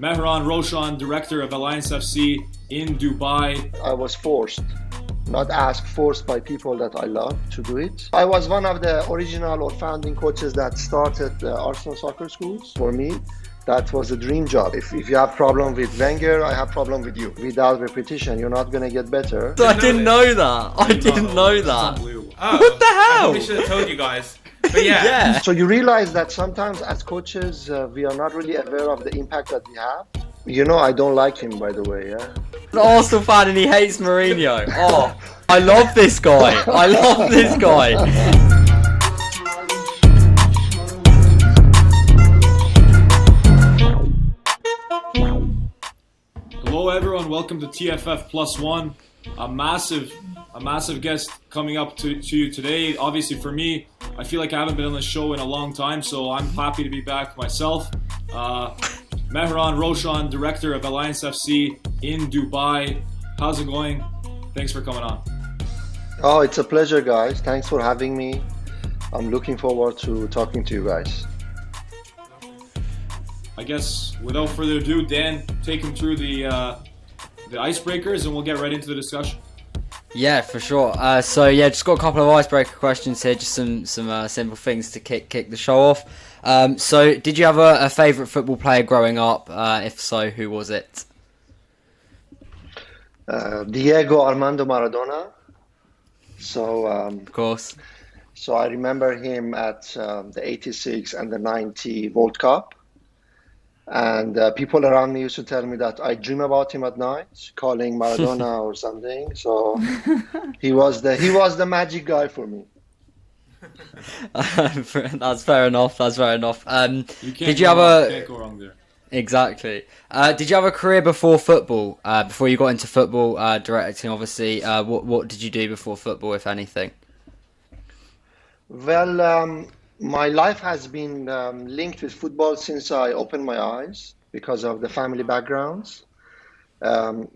Mehran Rowshan, director of Alliance FC in Dubai. I was forced, not asked, forced by people that I love to do it. I was one of the original or founding coaches that started the Arsenal soccer schools. For me, that was a dream job. If you have problem with Wenger, I have problem with you. Without repetition, you're not going to get better. I didn't know that. I didn't know that. Oh, What the I hell? probably should have told you guys. But yeah. So you realize that sometimes as coaches, we are not really aware of the impact that we have. You know, I don't like him, by the way, yeah? An Arsenal fan and he hates Mourinho. Oh, I love this guy. I love this guy. Hello everyone, welcome to TFF Plus One. A massive guest coming up to you today. Obviously for me, I feel like I haven't been on the show in a long time, so I'm happy to be back myself. Mehran Rowshan, director of Alliance FC in Dubai. How's it going? Thanks for coming on. Oh, it's a pleasure, guys. Thanks for having me. I'm looking forward to talking to you guys. I guess without further ado, Dan, take him through the icebreakers and we'll get right into the discussion. Yeah, for sure. Just got a couple of icebreaker questions here, just some simple things to kick the show off. So, did you have a favourite football player growing up? If so, who was it? Diego Armando Maradona. So, Of course. so I remember him at the 86 and the 90 World Cup. And people around me used to tell me that I dream about him at night, calling Maradona or something. So he was the magic guy for me. That's fair enough. You can't Did you have a can't go wrong there. exactly? Did you have a career before football? Before you got into football, directing, obviously. What did you do before football, if anything? Well, my life has been linked with football since I opened my eyes because of the family backgrounds. I've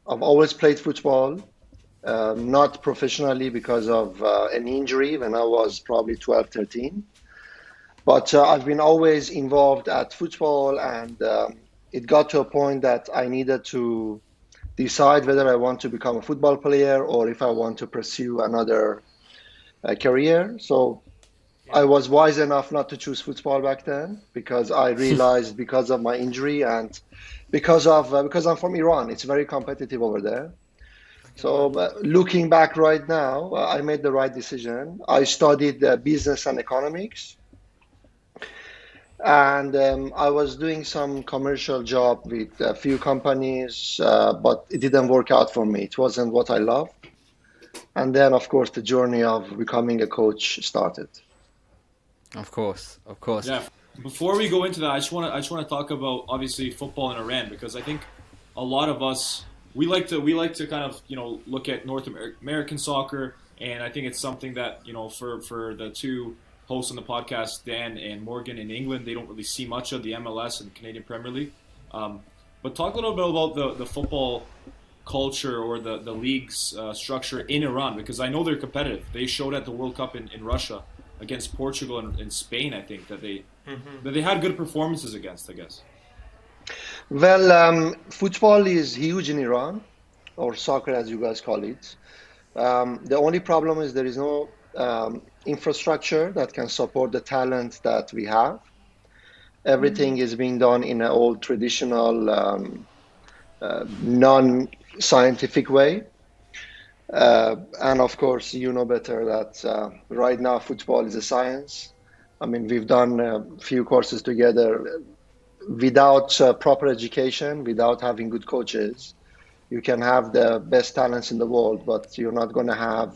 always played football, not professionally because of an injury when I was probably 12, 13. But I've been always involved at football, and it got to a point that I needed to decide whether I want to become a football player or if I want to pursue another career. So I was wise enough not to choose football back then because I realized because of my injury and because I'm from Iran, it's very competitive over there. So looking back right now, I made the right decision. I studied business and economics, and I was doing some commercial job with a few companies, but it didn't work out for me. It wasn't what I loved. And then, of course, the journey of becoming a coach started. Of course. Yeah. Before we go into that, I just want to talk about obviously football in Iran because I think a lot of us we like to kind of look at North American soccer, and I think it's something that for the two hosts on the podcast, Dan and Morgan in England, they don't really see much of the MLS and Canadian Premier League. But talk a little bit about the football culture or the league's structure in Iran because I know they're competitive. They showed at the World Cup in Russia against Portugal and Spain, I think, that they had good performances against, I guess. Well, football is huge in Iran, or soccer as you guys call it. The only problem is there is no infrastructure that can support the talent that we have. Everything is being done in an old traditional non-scientific way. And of course, you know better that right now football is a science. I mean, we've done a few courses together. Without proper education, without having good coaches, you can have the best talents in the world, but you're not going to have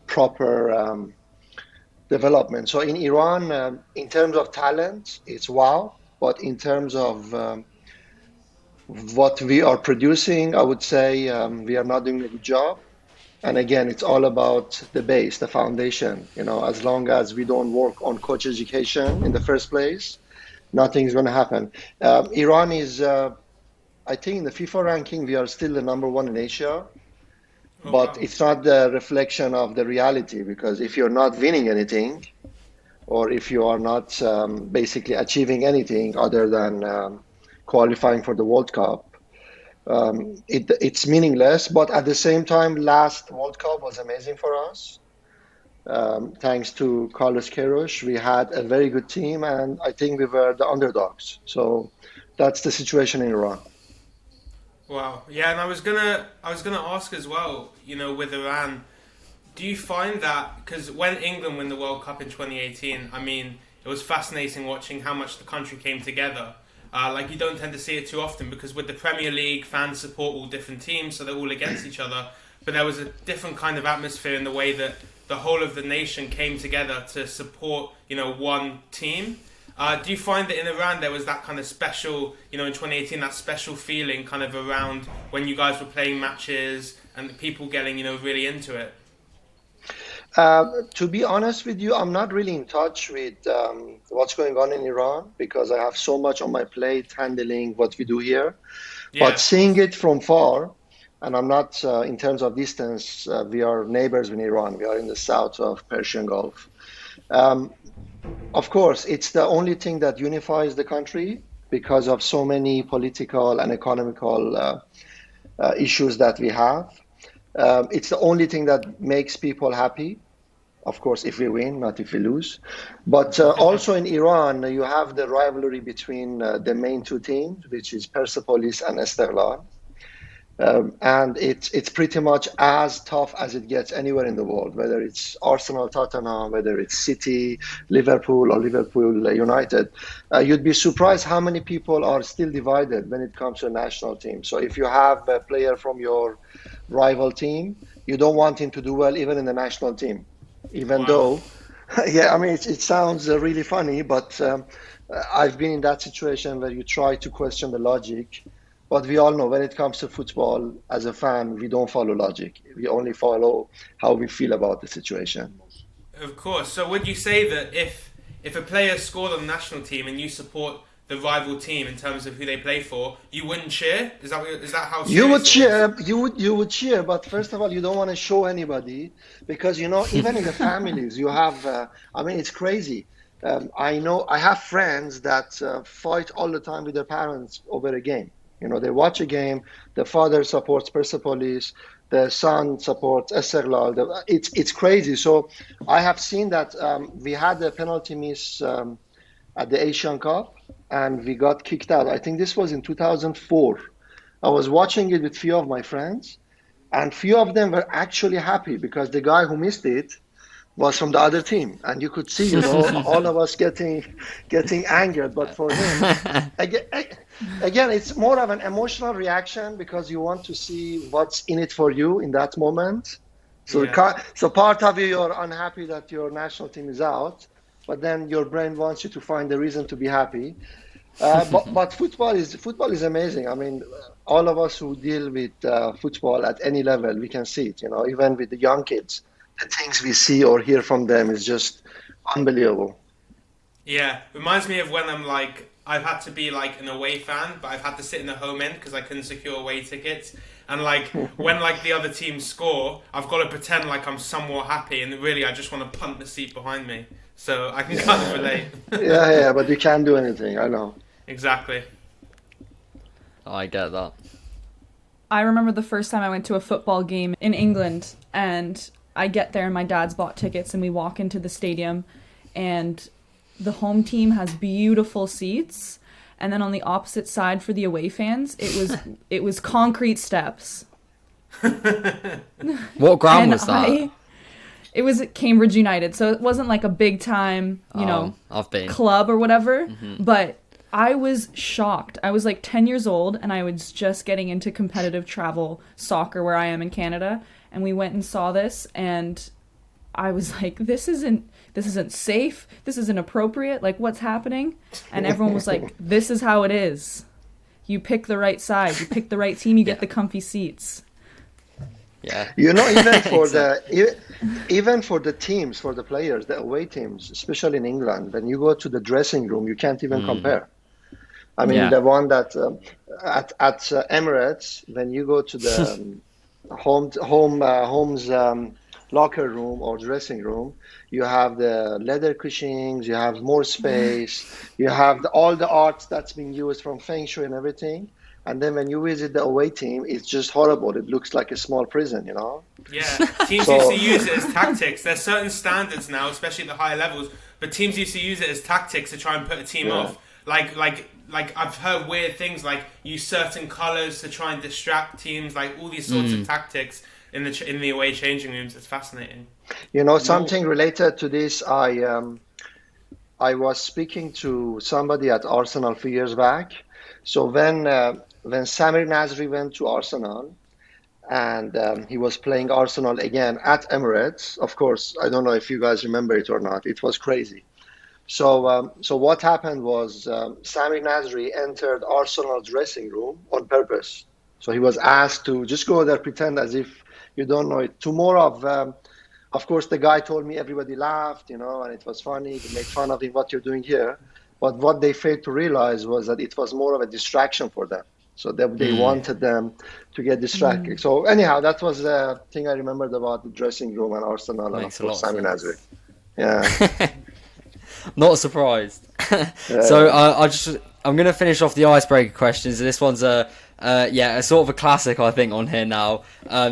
proper development. So in Iran, in terms of talent, it's wow. But in terms of what we are producing, I would say we are not doing a good job. And again, it's all about the base, the foundation. As long as we don't work on coach education in the first place, nothing's going to happen. Iran is, I think, in the FIFA ranking, we are still the number one in Asia. But it's not the reflection of the reality because if you're not winning anything, or if you are not basically achieving anything other than qualifying for the World Cup, it's meaningless. But at the same time, last World Cup was amazing for us. Thanks to Carlos Queiroz, we had a very good team, and I think we were the underdogs. So that's the situation in Iran. Wow. Yeah, and I was gonna ask as well. With Iran, do you find that because when England won the World Cup in 2018, I mean, it was fascinating watching how much the country came together. You don't tend to see it too often because with the Premier League, fans support all different teams, so they're all against each other. But there was a different kind of atmosphere in the way that the whole of the nation came together to support, one team. Do you find that in Iran there was that kind of special, in 2018, that special feeling kind of around when you guys were playing matches and the people getting, really into it? To be honest with you, I'm not really in touch with what's going on in Iran because I have so much on my plate handling what we do here. Yeah. But seeing it from far, and I'm not, in terms of distance, we are neighbors in Iran. We are in the south of Persian Gulf. Of course, it's the only thing that unifies the country because of so many political and economical issues that we have. It's the only thing that makes people happy. Of course, if we win, not if we lose. But also in Iran, you have the rivalry between the main two teams, which is Persepolis and Esteghlal. And it's pretty much as tough as it gets anywhere in the world, whether it's Arsenal, Tottenham, whether it's City, Liverpool, or Liverpool United. You'd be surprised how many people are still divided when it comes to a national team. So if you have a player from your rival team, you don't want him to do well even in the national team, even though, yeah, I mean, it sounds really funny, but I've been in that situation where you try to question the logic. But we all know when it comes to football, as a fan, we don't follow logic. We only follow how we feel about the situation. Of course. So would you say that if a player scored on the national team and you support the rival team in terms of who they play for, you wouldn't cheer? Is that how you would cheer? Is? You would cheer, but first of all, you don't want to show anybody because even in the families, you have. I mean, it's crazy. I have friends that fight all the time with their parents over a game. They watch a game, the father supports Persepolis, the son supports Esteghlal. It's crazy. So I have seen that we had a penalty miss at the Asian Cup and we got kicked out. I think this was in 2004. I was watching it with few of my friends and few of them were actually happy because the guy who missed it was from the other team, and you could see, all of us getting angered. But for him, again, it's more of an emotional reaction because you want to see what's in it for you in that moment. So, so part of you, you're unhappy that your national team is out, but then your brain wants you to find a reason to be happy. But football is amazing. I mean, all of us who deal with football at any level, we can see it. Even with the young kids. The things we see or hear from them is just unbelievable. Yeah, reminds me of when I've had to be an away fan, but I've had to sit in the home end because I couldn't secure away tickets. And when the other team score, I've got to pretend like I'm somewhat happy, and really I just want to punt the seat behind me. So I can kind of relate. yeah, but you can't do anything. I know. Exactly. I get that. I remember the first time I went to a football game in England, and I get there and my dad's bought tickets and we walk into the stadium and the home team has beautiful seats, and then on the opposite side for the away fans it was concrete steps. What ground was that? It was at Cambridge United, so it wasn't like a big time, I've been. club or whatever, but I was shocked. I was 10 years old and I was just getting into competitive travel soccer where I am in Canada. And we went and saw this, and I was like, this isn't safe. This isn't appropriate. What's happening? And everyone was like, this is how it is. You pick the right side. You pick the right team. You get the comfy seats. Yeah. Even for the teams, for the players, the away teams, especially in England, when you go to the dressing room, you can't even compare. I mean, the one that at Emirates, when you go to the home's locker room or dressing room, you have the leather cushionings, you have more space, you have all the art that's been used from Feng Shui and everything. And then when you visit the away team, it's just horrible. It looks like a small prison, you know? Yeah, teams used So, to use it as tactics. There's certain standards now, especially at the higher levels, but teams used to use it as tactics to try and put a team yeah. off. Like I've heard weird things like use certain colours to try and distract teams, like all these sorts of tactics in the away changing rooms. It's fascinating. You know, something related to this, I was speaking to somebody at Arsenal a few years back. So when Samir Nasri went to Arsenal and he was playing Arsenal again at Emirates, of course, I don't know if you guys remember it or not. It was crazy. So what happened was Samir Nasri entered Arsenal dressing room on purpose. So he was asked to just go there, pretend as if you don't know it. To more of course, the guy told me everybody laughed, you know, and it was funny. They made fun of him, what you're doing here. But what they failed to realize was that it was more of a distraction for them. So they wanted them to get distracted. So anyhow, that was the thing I remembered about the dressing room and Arsenal and of Makes a course lot Samir of Nasri. sense. Yeah. Not surprised. So I'm gonna finish off the icebreaker questions. This one's a sort of a classic, I think, on here now.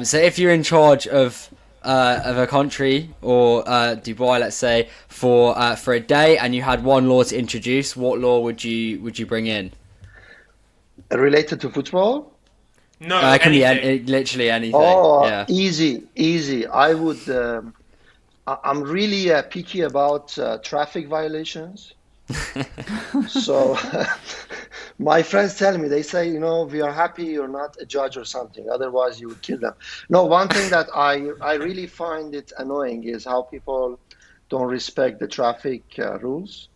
So if you're in charge of a country or Dubai, let's say, for a day, and you had one law to introduce, what law would you bring in? Related to football? No, It can anything. be literally anything. Oh, Yeah. easy. I would. I'm really picky about traffic violations. So my friends tell me, they say, you know, we are happy you're not a judge or something. Otherwise, you would kill them. No, one thing that I really find it annoying is how people don't respect the traffic rules.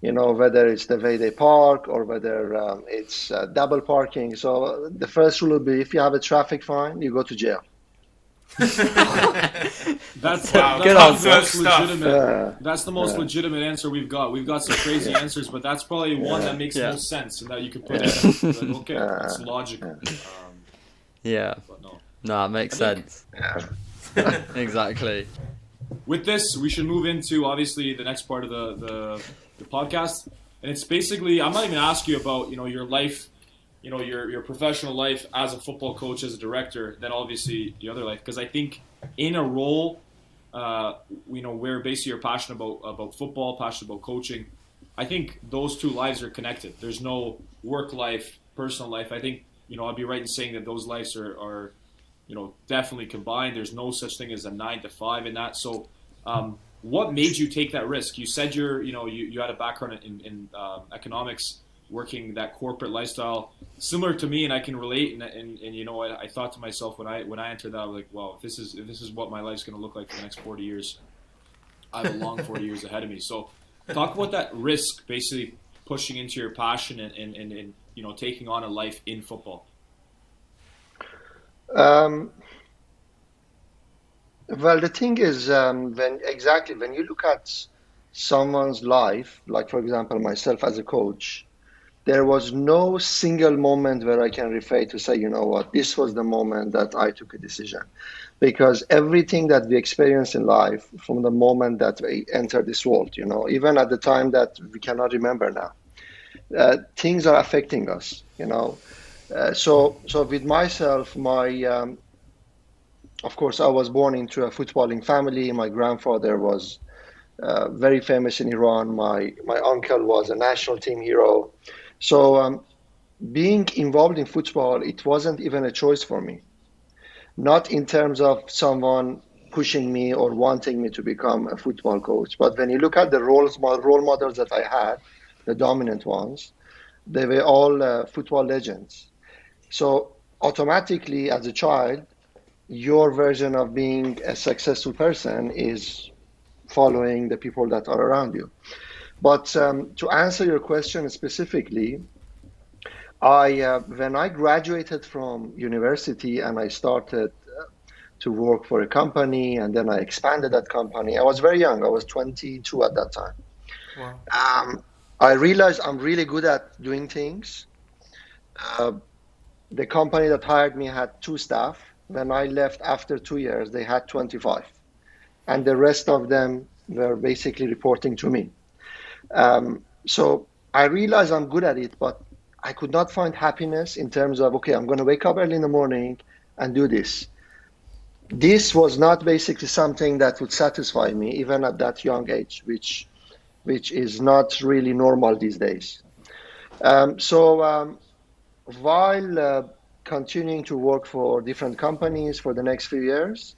You know, whether it's the way they park or whether it's double parking. So the first rule will be if you have a traffic fine, you go to jail. That's Wow, that's good the answer. most Stuff. legitimate. That's the most legitimate answer we've got. We've got some crazy answers, but that's probably one that makes Yeah. most sense and that you could put in. Like, okay, that's logical. Yeah. But no. No, it makes I think- sense. Exactly. With this, we should move into obviously the next part of the podcast, and it's basically I'm not even ask you about your life, your professional life as a football coach, as a director, then obviously the other life, because I think in a role, where basically you're passionate about football, passionate about coaching, I think those two lives are connected. There's no work life, personal life. I think I'd be right in saying that those lives are definitely combined. There's no such thing as a 9 to 5 in that. So, what made you take that risk? You said you had a background in economics, working that corporate lifestyle, similar to me, and I can relate. And I thought to myself when I entered that, I was like, wow, if this is what my life's going to look like for the next 40 years, I have a long 40 years ahead of me. So, talk about that risk, basically pushing into your passion and taking on a life in football. Well, the thing is, when you look at someone's life, like for example, myself as a coach, there was no single moment where I can refer to say, you know what, this was the moment that I took a decision. Because everything that we experience in life, from the moment that we enter this world, even at the time that we cannot remember now, things are affecting us. So with myself, of course, I was born into a footballing family. My grandfather was very famous in Iran. My uncle was a national team hero. So being involved in football, it wasn't even a choice for me. Not in terms of someone pushing me or wanting me to become a football coach. But when you look at the role models that I had, the dominant ones, they were all football legends. So automatically, as a child, your version of being a successful person is following the people that are around you. But to answer your question specifically, when I graduated from university and I started to work for a company and then I expanded that company, I was very young. I was 22 at that time. Wow. I realized I'm really good at doing things. The company that hired me had 2 staff. when I left after 2 years, they had 25. And the rest of them were basically reporting to me. So I realized I'm good at it, but I could not find happiness in terms of, okay, I'm going to wake up early in the morning and do this. This was not basically something that would satisfy me, even at that young age, which is not really normal these days. While continuing to work for different companies for the next few years,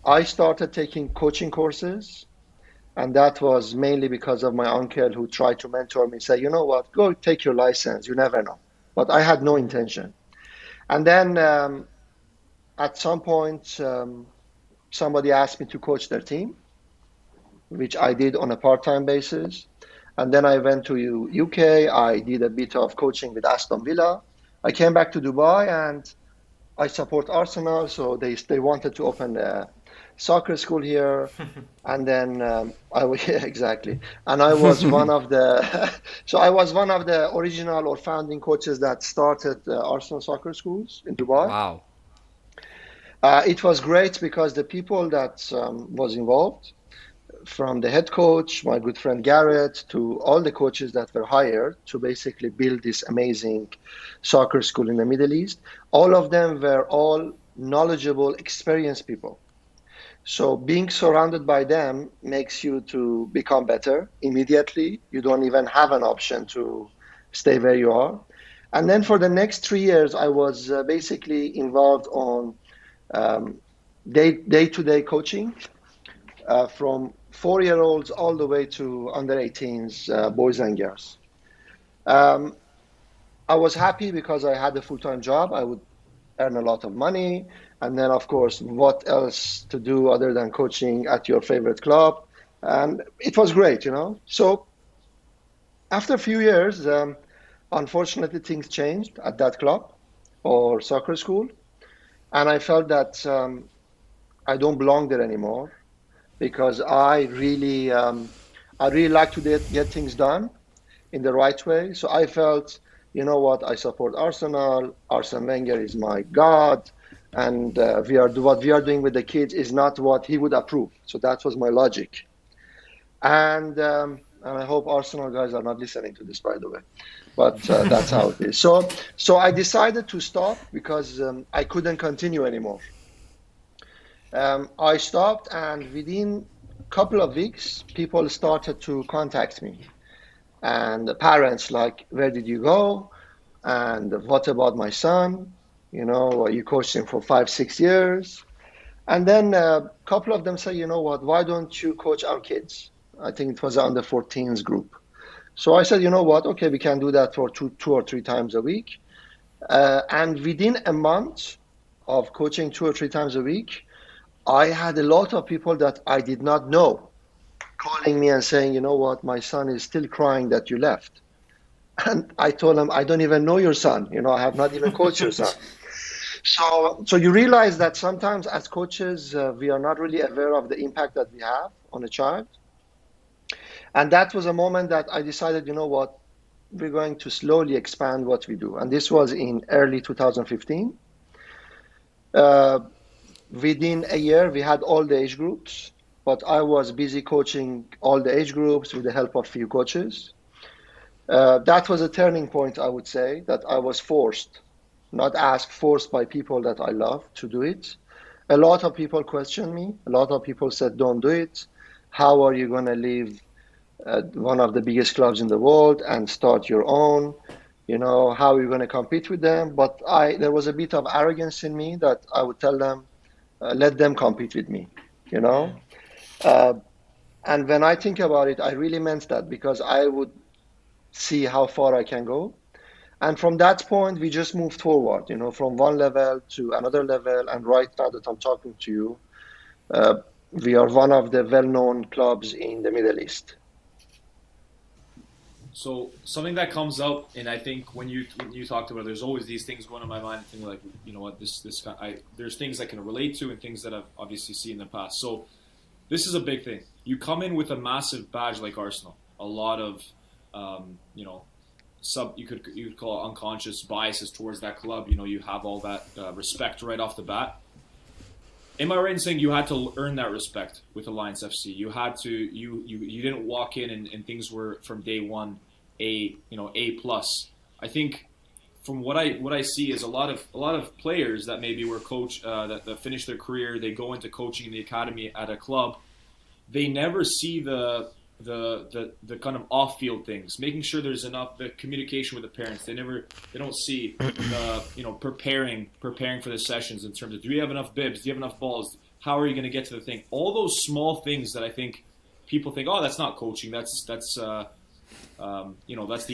I started taking coaching courses. And that was mainly because of my uncle who tried to mentor me, say, you know what, go take your license. You never know. But I had no intention. And then at some point, somebody asked me to coach their team, which I did on a part-time basis. And then I went to UK. I did a bit of coaching with Aston Villa. I came back to Dubai and I support Arsenal. So they wanted to open a soccer school here. And then yeah, exactly. And I was one of the, so I was one of the original or founding coaches that started Arsenal soccer schools in Dubai. Wow. It was great because the people that was involved, from the head coach, my good friend Garrett, to all the coaches that were hired to basically build this amazing soccer school in the Middle East, all of them were all knowledgeable, experienced people. So being surrounded by them makes you to become better immediately. You don't even have an option to stay where you are. And then for the next 3 years, I was basically involved on day-to-day coaching from 4-year-olds all the way to under 18s, boys and girls. I was happy because I had a full-time job. I would earn a lot of money. And then, of course, what else to do other than coaching at your favorite club? And it was great, So after a few years, unfortunately, things changed at that club or soccer school. And I felt that I don't belong there anymore because I really like to get things done in the right way. So I felt, you know what, I support Arsenal. Arsene Wenger is my God. And what we are doing with the kids is not what he would approve. So that was my logic. And I hope Arsenal guys are not listening to this, by the way. But that's how it is. So I decided to stop because I couldn't continue anymore. I stopped, and within a couple of weeks, people started to contact me. And the parents like, where did you go? And what about my son? You coached him for 5-6 years. And then a couple of them say, you know what, why don't you coach our kids? I think it was under 14s group. So I said, you know what, okay, we can do that for two or three times a week. And within a month of coaching 2 or 3 times a week, I had a lot of people that I did not know calling me and saying, you know what, my son is still crying that you left. And I told them, I don't even know your son. I have not even coached your son. So you realize that sometimes as coaches, we are not really aware of the impact that we have on a child. And that was a moment that I decided, you know what, we're going to slowly expand what we do. And this was in early 2015. Within a year, we had all the age groups, but I was busy coaching all the age groups with the help of few coaches. That was a turning point, I would say, that I was forced, not asked, forced by people that I love to do it. A lot of people questioned me. A lot of people said, don't do it. How are you going to leave one of the biggest clubs in the world and start your own? How are you going to compete with them? But there was a bit of arrogance in me that I would tell them, let them compete with me, And when I think about it, I really meant that because I would see how far I can go. And from that point, we just moved forward, from one level to another level. And right now that I'm talking to you, we are one of the well-known clubs in the Middle East. So something that comes up, and I think when you talked about it, there's always these things going in my mind, thinking like, you know what, there's things I can relate to and things that I've obviously seen in the past. So this is a big thing. You come in with a massive badge like Arsenal, a lot of, you could call it unconscious biases towards that club. You have all that respect right off the bat. Am I right in saying you had to earn that respect with Alliance FC? You had to you didn't walk in and things were from day one A plus. I think from what I see is a lot of players that maybe were that finish their career, they go into coaching in the academy at a club, they never see the kind of off field things, making sure there's enough the communication with the parents. They don't see the preparing for the sessions in terms of, do you have enough bibs? Do you have enough balls? How are you going to get to the thing? All those small things that I think people think, oh, that's not coaching. That's the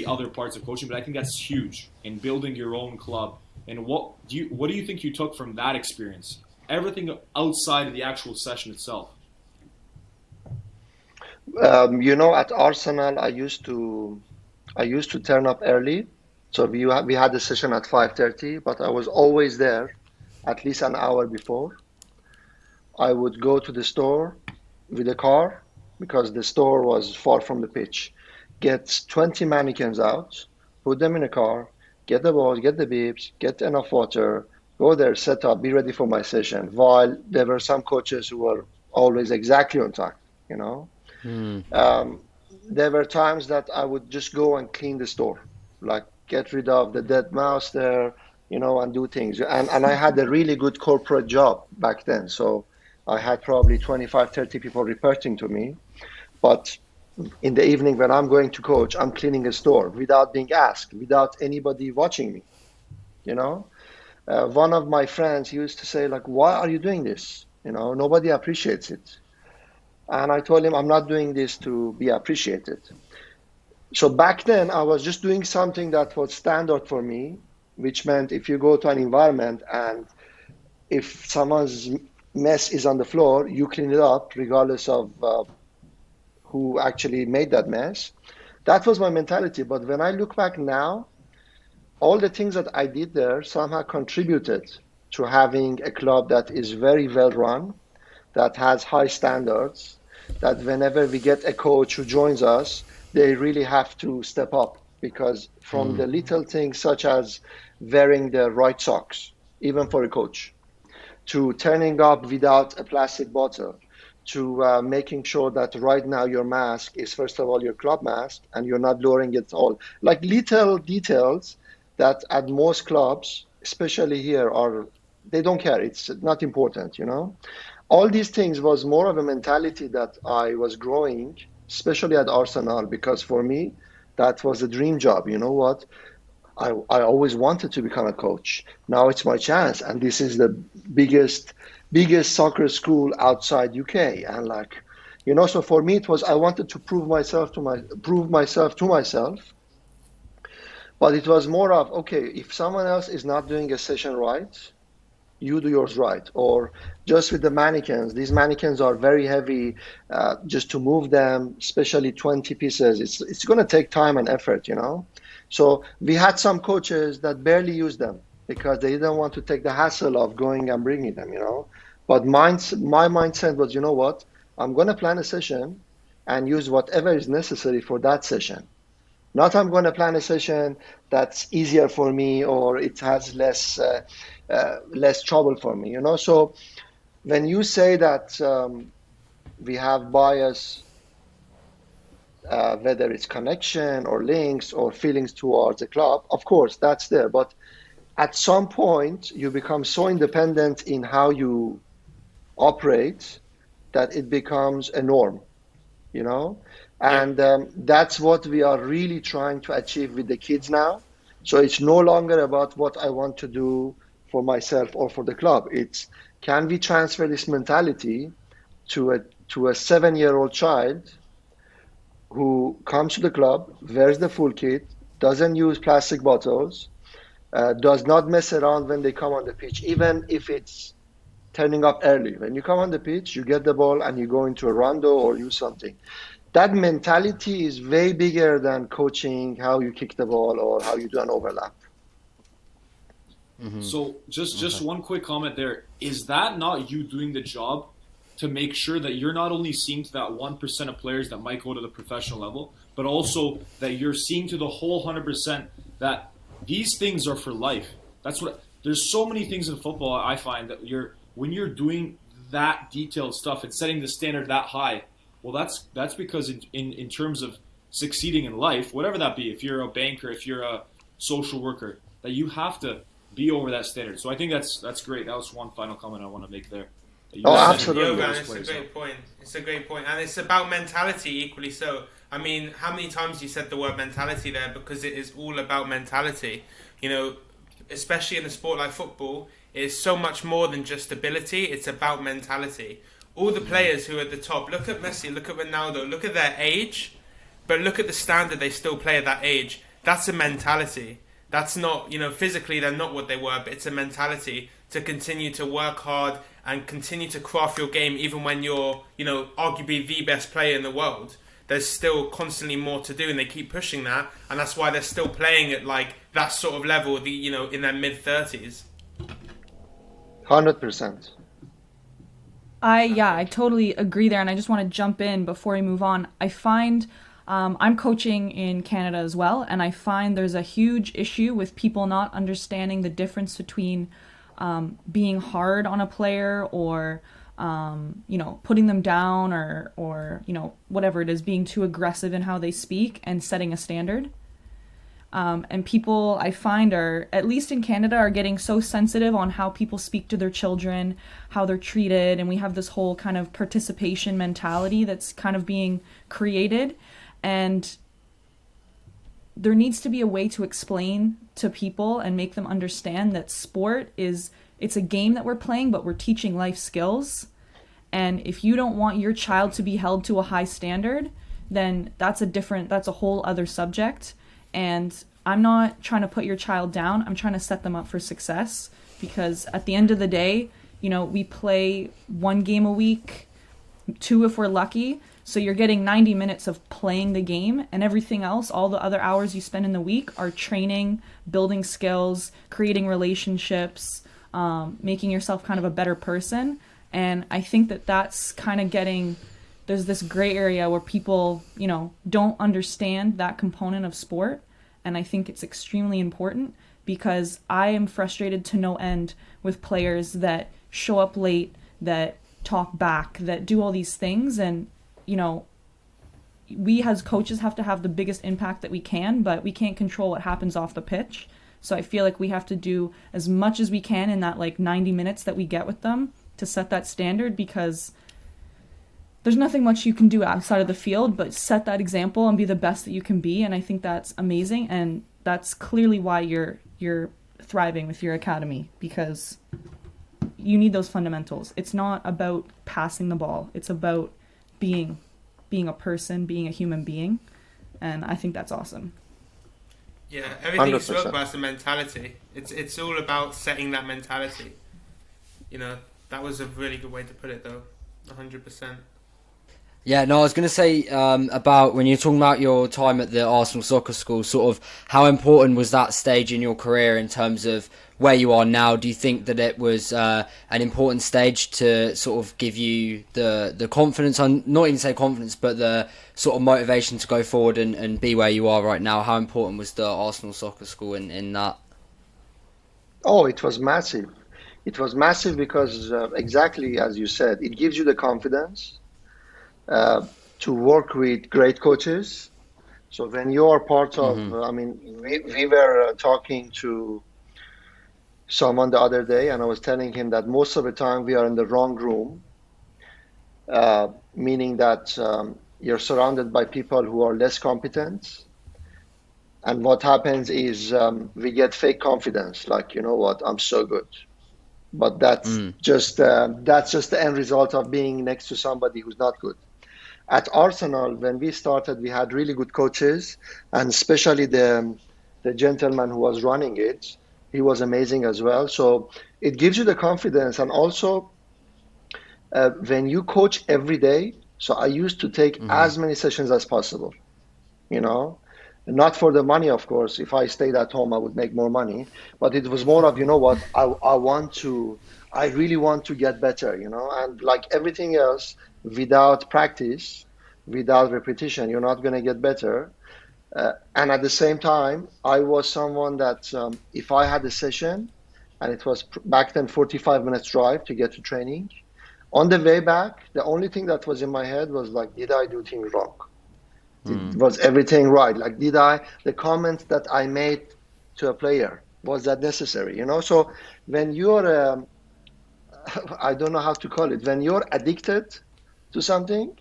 other parts of coaching. But I think that's huge in building your own club. And what do you think you took from that experience? Everything outside of the actual session itself. At Arsenal, I used to turn up early. So we had a session at 5:30, but I was always there at least an hour before. I would go to the store with a car because the store was far from the pitch. Get 20 mannequins out, put them in a car, get the balls, get the bibs, get enough water, go there, set up, be ready for my session. While there were some coaches who were always exactly on time, you know. There were times that I would just go and clean the store, like get rid of the dead mouse there, and do things. And I had a really good corporate job back then. So I had probably 25, 30 people reporting to me. But in the evening when I'm going to coach, I'm cleaning a store without being asked, without anybody watching me, One of my friends used to say, like, why are you doing this? Nobody appreciates it. And I told him, I'm not doing this to be appreciated. So back then, I was just doing something that was standard for me, which meant if you go to an environment and if someone's mess is on the floor, you clean it up regardless of who actually made that mess. That was my mentality. But when I look back now, all the things that I did there somehow contributed to having a club that is very well run, that has high standards, that whenever we get a coach who joins us, they really have to step up, because from the little things such as wearing the right socks, even for a coach, to turning up without a plastic bottle, to making sure that right now your mask is first of all your club mask and you're not lowering it all. Like little details that at most clubs, especially here, they don't care. It's not important, All these things was more of a mentality that I was growing, especially at Arsenal, because for me, that was a dream job. You know what? I always wanted to become a coach. Now it's my chance. And this is the biggest soccer school outside UK. And so for me, it was, I wanted to prove myself to myself. But it was more of, okay, if someone else is not doing a session right, you do yours right. Or just with the mannequins, these mannequins are very heavy, just to move them, especially 20 pieces, it's going to take time and effort, So we had some coaches that barely used them because they didn't want to take the hassle of going and bringing them, But my mindset was, you know what, I'm going to plan a session and use whatever is necessary for that session. Not I'm going to plan a session that's easier for me or it has less trouble for me, So when you say that we have bias, whether it's connection or links or feelings towards a club, of course, that's there. But at some point, you become so independent in how you operate that it becomes a norm, And that's what we are really trying to achieve with the kids now. So it's no longer about what I want to do for myself or for the club. It's, can we transfer this mentality to a 7-year-old child who comes to the club, wears the full kit, doesn't use plastic bottles, does not mess around when they come on the pitch, even if it's turning up early. When you come on the pitch, you get the ball and you go into a rondo or use something. That mentality is way bigger than coaching how you kick the ball or how you do an overlap. Mm-hmm. So just one quick comment there. Is that not you doing the job to make sure that you're not only seeing to that 1% of players that might go to the professional level, but also that you're seeing to the whole 100% that these things are for life? That's what. There's so many things in football I find that when you're doing that detailed stuff and setting the standard that high, well, that's because in terms of succeeding in life, whatever that be, if you're a banker, if you're a social worker, that you have to be over that standard. So I think that's great. That was one final comment I want to make there. Oh, absolutely. It's a great point. It's a great point, and it's about mentality equally so. I mean, how many times you said the word mentality there? Because it is all about mentality. You know, especially in a sport like football, it is so much more than just ability. It's about mentality. All the players who are at the top, look at Messi, look at Ronaldo, look at their age, but look at the standard they still play at that age. That's a mentality. That's not, physically they're not what they were, but it's a mentality to continue to work hard and continue to craft your game even when you're, arguably the best player in the world. There's still constantly more to do, and they keep pushing that, and that's why they're still playing at like that sort of level, in their mid-30s. 100%. I totally agree there, and I just want to jump in before we move on. I find I'm coaching in Canada as well, and I find there's a huge issue with people not understanding the difference between being hard on a player or putting them down or whatever it is, being too aggressive in how they speak and setting a standard. And people, I find, are, at least in Canada, are getting so sensitive on how people speak to their children, how they're treated, and we have this whole kind of participation mentality that's kind of being created. And there needs to be a way to explain to people and make them understand that sport it's a game that we're playing, but we're teaching life skills. And if you don't want your child to be held to a high standard, then that's a whole other subject. And I'm not trying to put your child down. I'm trying to set them up for success, because at the end of the day, we play 1 game a week, 2 if we're lucky. So you're getting 90 minutes of playing the game, and everything else, all the other hours you spend in the week, are training, building skills, creating relationships, making yourself kind of a better person. And I think that's kind of there's this gray area where people, don't understand that component of sport. And I think it's extremely important, because I am frustrated to no end with players that show up late, that talk back, that do all these things. And, we as coaches have to have the biggest impact that we can, but we can't control what happens off the pitch. So I feel like we have to do as much as we can in that 90 minutes that we get with them to set that standard, because there's nothing much you can do outside of the field but set that example and be the best that you can be. And I think that's amazing, and that's clearly why you're thriving with your academy, because you need those fundamentals. It's not about passing the ball. It's about being a person, being a human being. And I think that's awesome. Yeah, everything 100%. you spoke about is the mentality. It's all about setting that mentality. That was a really good way to put it, though. 100%. Yeah, no, I was going to say about when you're talking about your time at the Arsenal Soccer School, sort of how important was that stage in your career in terms of where you are now? Do you think that it was an important stage to sort of give you the confidence, not even say confidence, but the sort of motivation to go forward and be where you are right now? How important was the Arsenal Soccer School in that? Oh, it was massive. It was massive because exactly as you said, it gives you the confidence to work with great coaches. So when you are part of, we were talking to someone the other day, and I was telling him that most of the time we are in the wrong room, meaning that you're surrounded by people who are less competent. And what happens is we get fake confidence, like, you know what, I'm so good. But that's just the end result of being next to somebody who's not good. At Arsenal, when we started, we had really good coaches, and especially the gentleman who was running it, he was amazing as well. So it gives you the confidence. And also, when you coach every day, so I used to take as many sessions as possible, not for the money, of course. If I stayed at home, I would make more money. But it was more of, I really want to get better, and like everything else, without practice, without repetition, you're not going to get better. And at the same time, I was someone that if I had a session, and it was back then 45 minutes drive to get to training, On the way back, the only thing that was in my head was like, did I do things wrong? Was everything right? Like, the comment that I made to a player, was that necessary? So when you're, I don't know how to call it, when you're addicted to something,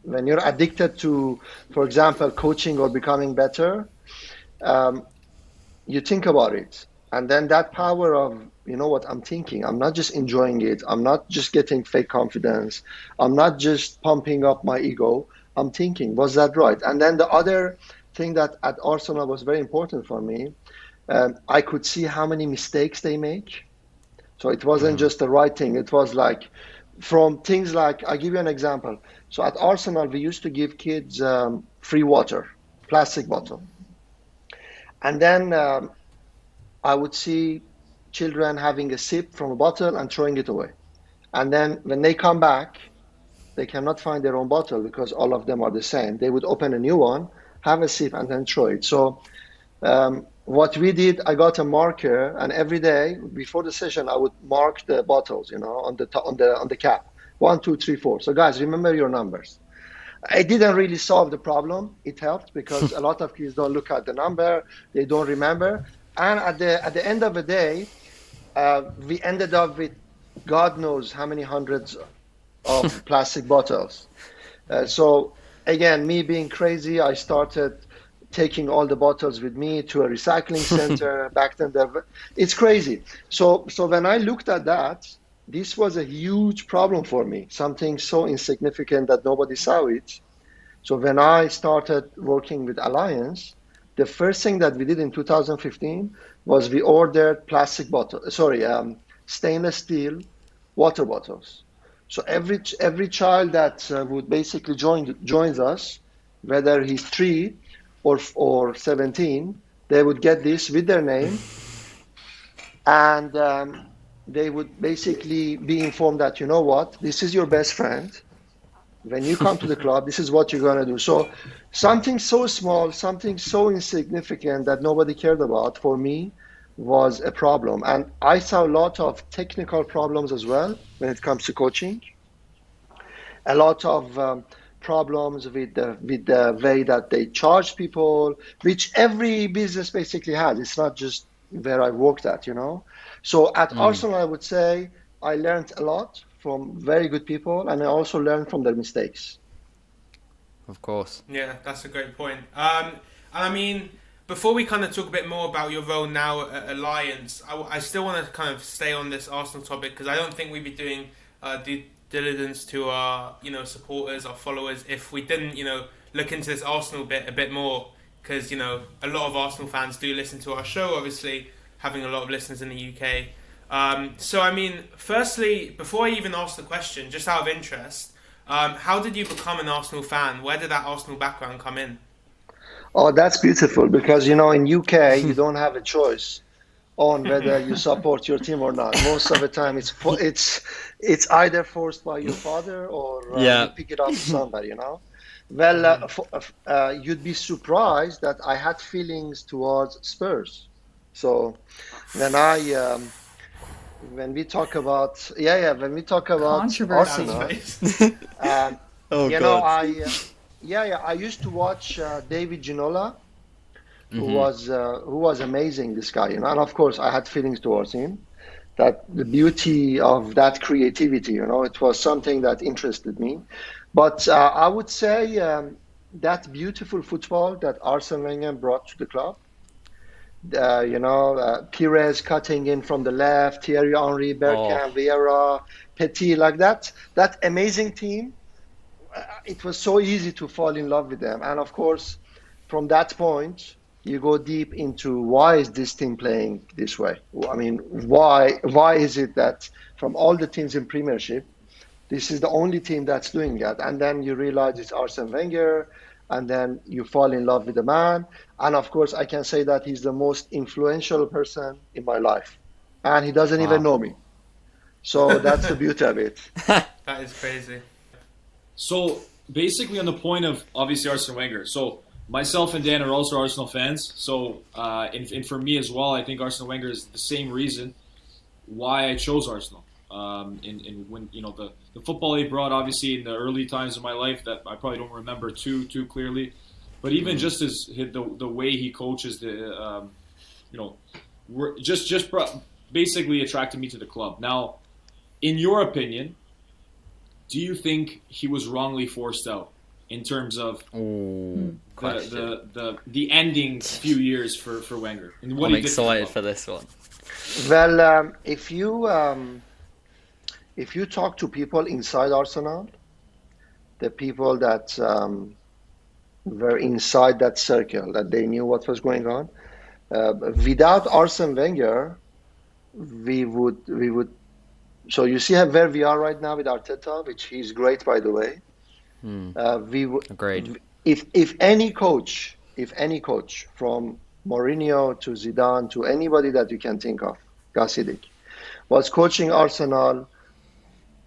when you're addicted to, for example, coaching or becoming better, you think about it. And then that power of, what I'm thinking, I'm not just enjoying it. I'm not just getting fake confidence. I'm not just pumping up my ego. I'm thinking, was that right? And then the other thing that at Arsenal was very important for me, I could see how many mistakes they make. So it wasn't just the right thing. It was like from things like, I'll give you an example. So at Arsenal, we used to give kids free water, plastic bottle. And then I would see children having a sip from a bottle and throwing it away. And then when they come back, they cannot find their own bottle because all of them are the same. They would open a new one, have a sip, and then throw it. So what we did, I got a marker, and every day before the session, I would mark the bottles, on the cap, 1, 2, 3, 4. So guys, remember your numbers. It didn't really solve the problem. It helped because a lot of kids don't look at the number, they don't remember, and at the end of the day, we ended up with God knows how many hundreds of plastic bottles. So again, me being crazy, I started taking all the bottles with me to a recycling center. Back then, it's crazy. So when I looked at that, this was a huge problem for me, something so insignificant that nobody saw it. So when I started working with Alliance, the first thing that we did in 2015 was we ordered stainless steel water bottles. So every child that would basically joins us, whether he's 3 or 17, they would get this with their name, and they would basically be informed that, this is your best friend. When you come to the club, this is what you're going to do. So something so small, something so insignificant that nobody cared about, for me, was a problem. And I saw a lot of technical problems as well when it comes to coaching. A lot of problems with the way that they charge people, which every business basically has. It's not just where I worked at, So at Arsenal, I would say I learned a lot from very good people, and I also learned from their mistakes. Of course. Yeah, that's a great point. And I mean, before we kind of talk a bit more about your role now at Alliance, I still want to kind of stay on this Arsenal topic, because I don't think we'd be doing due diligence to our supporters, our followers, if we didn't look into this Arsenal bit a bit more, because a lot of Arsenal fans do listen to our show, obviously having a lot of listeners in the UK. So I mean, firstly, before I even ask the question, just out of interest, how did you become an Arsenal fan? Where did that Arsenal background come in? Oh, that's beautiful, because in UK you don't have a choice on whether you support your team or not. Most of the time it's either forced by your father or you pick it up from somebody, Well, you'd be surprised that I had feelings towards Spurs. So when we talk about Arsenal, I used to watch David Ginola, who was amazing, this guy, and of course I had feelings towards him. That the beauty of that creativity, it was something that interested me. But I would say that beautiful football that Arsene Wenger brought to the club, Pires cutting in from the left, Thierry Henry, Bergkamp, Vieira, Petit, like that amazing team. It was so easy to fall in love with them. And of course, from that point, you go deep into why is this team playing this way? I mean, why is it that from all the teams in Premiership, this is the only team that's doing that? And then you realize it's Arsene Wenger, and then you fall in love with the man. And of course, I can say that he's the most influential person in my life. And he doesn't even know me. So that's the beauty of it. That is crazy. So basically on the point of obviously Arsene Wenger. So myself and Dan are also Arsenal fans. So and for me as well, I think Arsene Wenger is the same reason why I chose Arsenal. in when the football he brought, obviously in the early times of my life that I probably don't remember too clearly, but even just the way he coaches basically attracted me to the club. Now, in your opinion, do you think he was wrongly forced out in terms of the ending few years for Wenger? And what I'm he did for the excited club? for this one. Well, if you talk to people inside Arsenal, the people that were inside that circle, that they knew what was going on, without Arsene Wenger, we would. So you see where we are right now with Arteta, which he's great, by the way. We would. Agreed. If any coach from Mourinho to Zidane to anybody that you can think of, Gasidik, was coaching Arsenal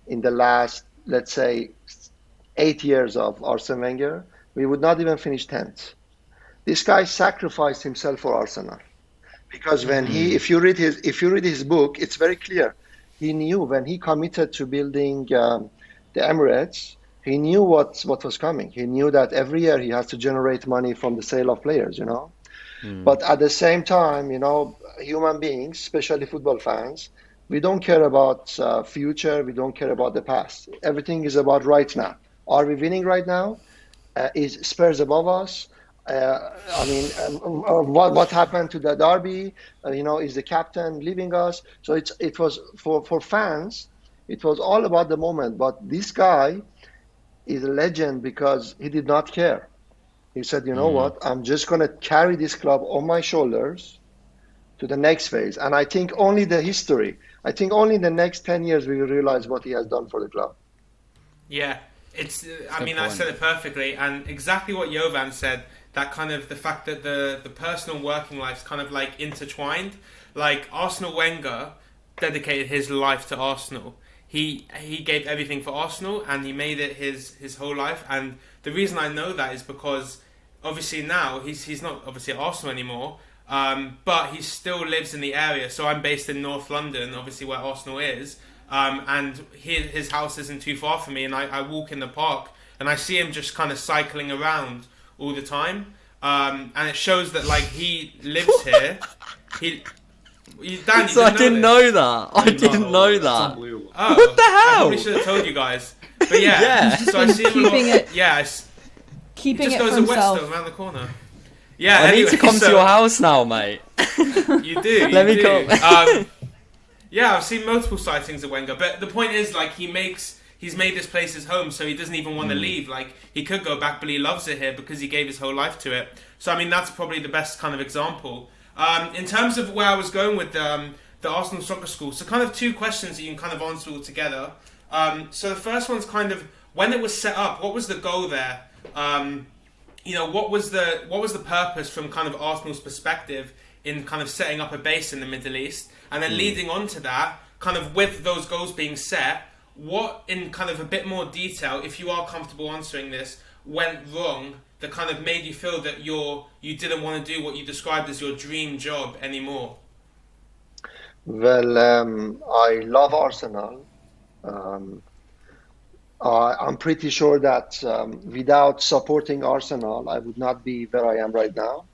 in the last, let's say, 8 years of Arsene Wenger, we would not even finish 10th. This guy sacrificed himself for Arsenal, because when if you read his book, it's very clear. He knew when he committed to building the Emirates, he knew what was coming. He knew that every year he has to generate money from the sale of players, But at the same time, human beings, especially football fans, we don't care about future. We don't care about the past. Everything is about right now. Are we winning right now? Is Spurs above us? What happened to the derby? Is the captain leaving us? So it was for fans. It was all about the moment. But this guy is a legend because he did not care. He said, you know what? I'm just going to carry this club on my shoulders to the next phase. And I think only in the next 10 years we will realize what he has done for the club. Yeah, it's. I said it perfectly, and exactly what Jovan said. That kind of the fact that the personal working life is kind of like intertwined. Like Arsenal Wenger dedicated his life to Arsenal. He gave everything for Arsenal, and he made it his whole life. And the reason I know that is because obviously now he's not obviously at Arsenal anymore, but he still lives in the area. So I'm based in North London, obviously where Arsenal is, and his house isn't too far from me. And I walk in the park, and I see him just kind of cycling around all the time, and it shows that like he lives here. Dan, I didn't know that. I didn't know that. Unbelievable. Oh, What the hell? I probably should have told you guys. But yeah, Yeah. so I see him Keeping it- Keeping just it goes for to himself. Western around the corner. Yeah, I need anyway, to come so to your house now, mate. You do. Let me do. come. Yeah, I've seen multiple sightings of Wenger, but the point is, like, he's made this place his home, so he doesn't even want to leave. Like, he could go back, but he loves it here because he gave his whole life to it. So, I mean, that's probably the best kind of example. In terms of where I was going with the Arsenal Soccer School, so kind of two questions that you can kind of answer all together. So the first one's kind of, when it was set up, what was the goal there? What was the purpose from kind of Arsenal's perspective in kind of setting up a base in the Middle East? And then leading on to that, kind of with those goals being set, what in kind of a bit more detail, if you are comfortable answering this, went wrong that kind of made you feel that you didn't want to do what you described as your dream job anymore? Well, I love Arsenal. I'm pretty sure that without supporting Arsenal, I would not be where I am right now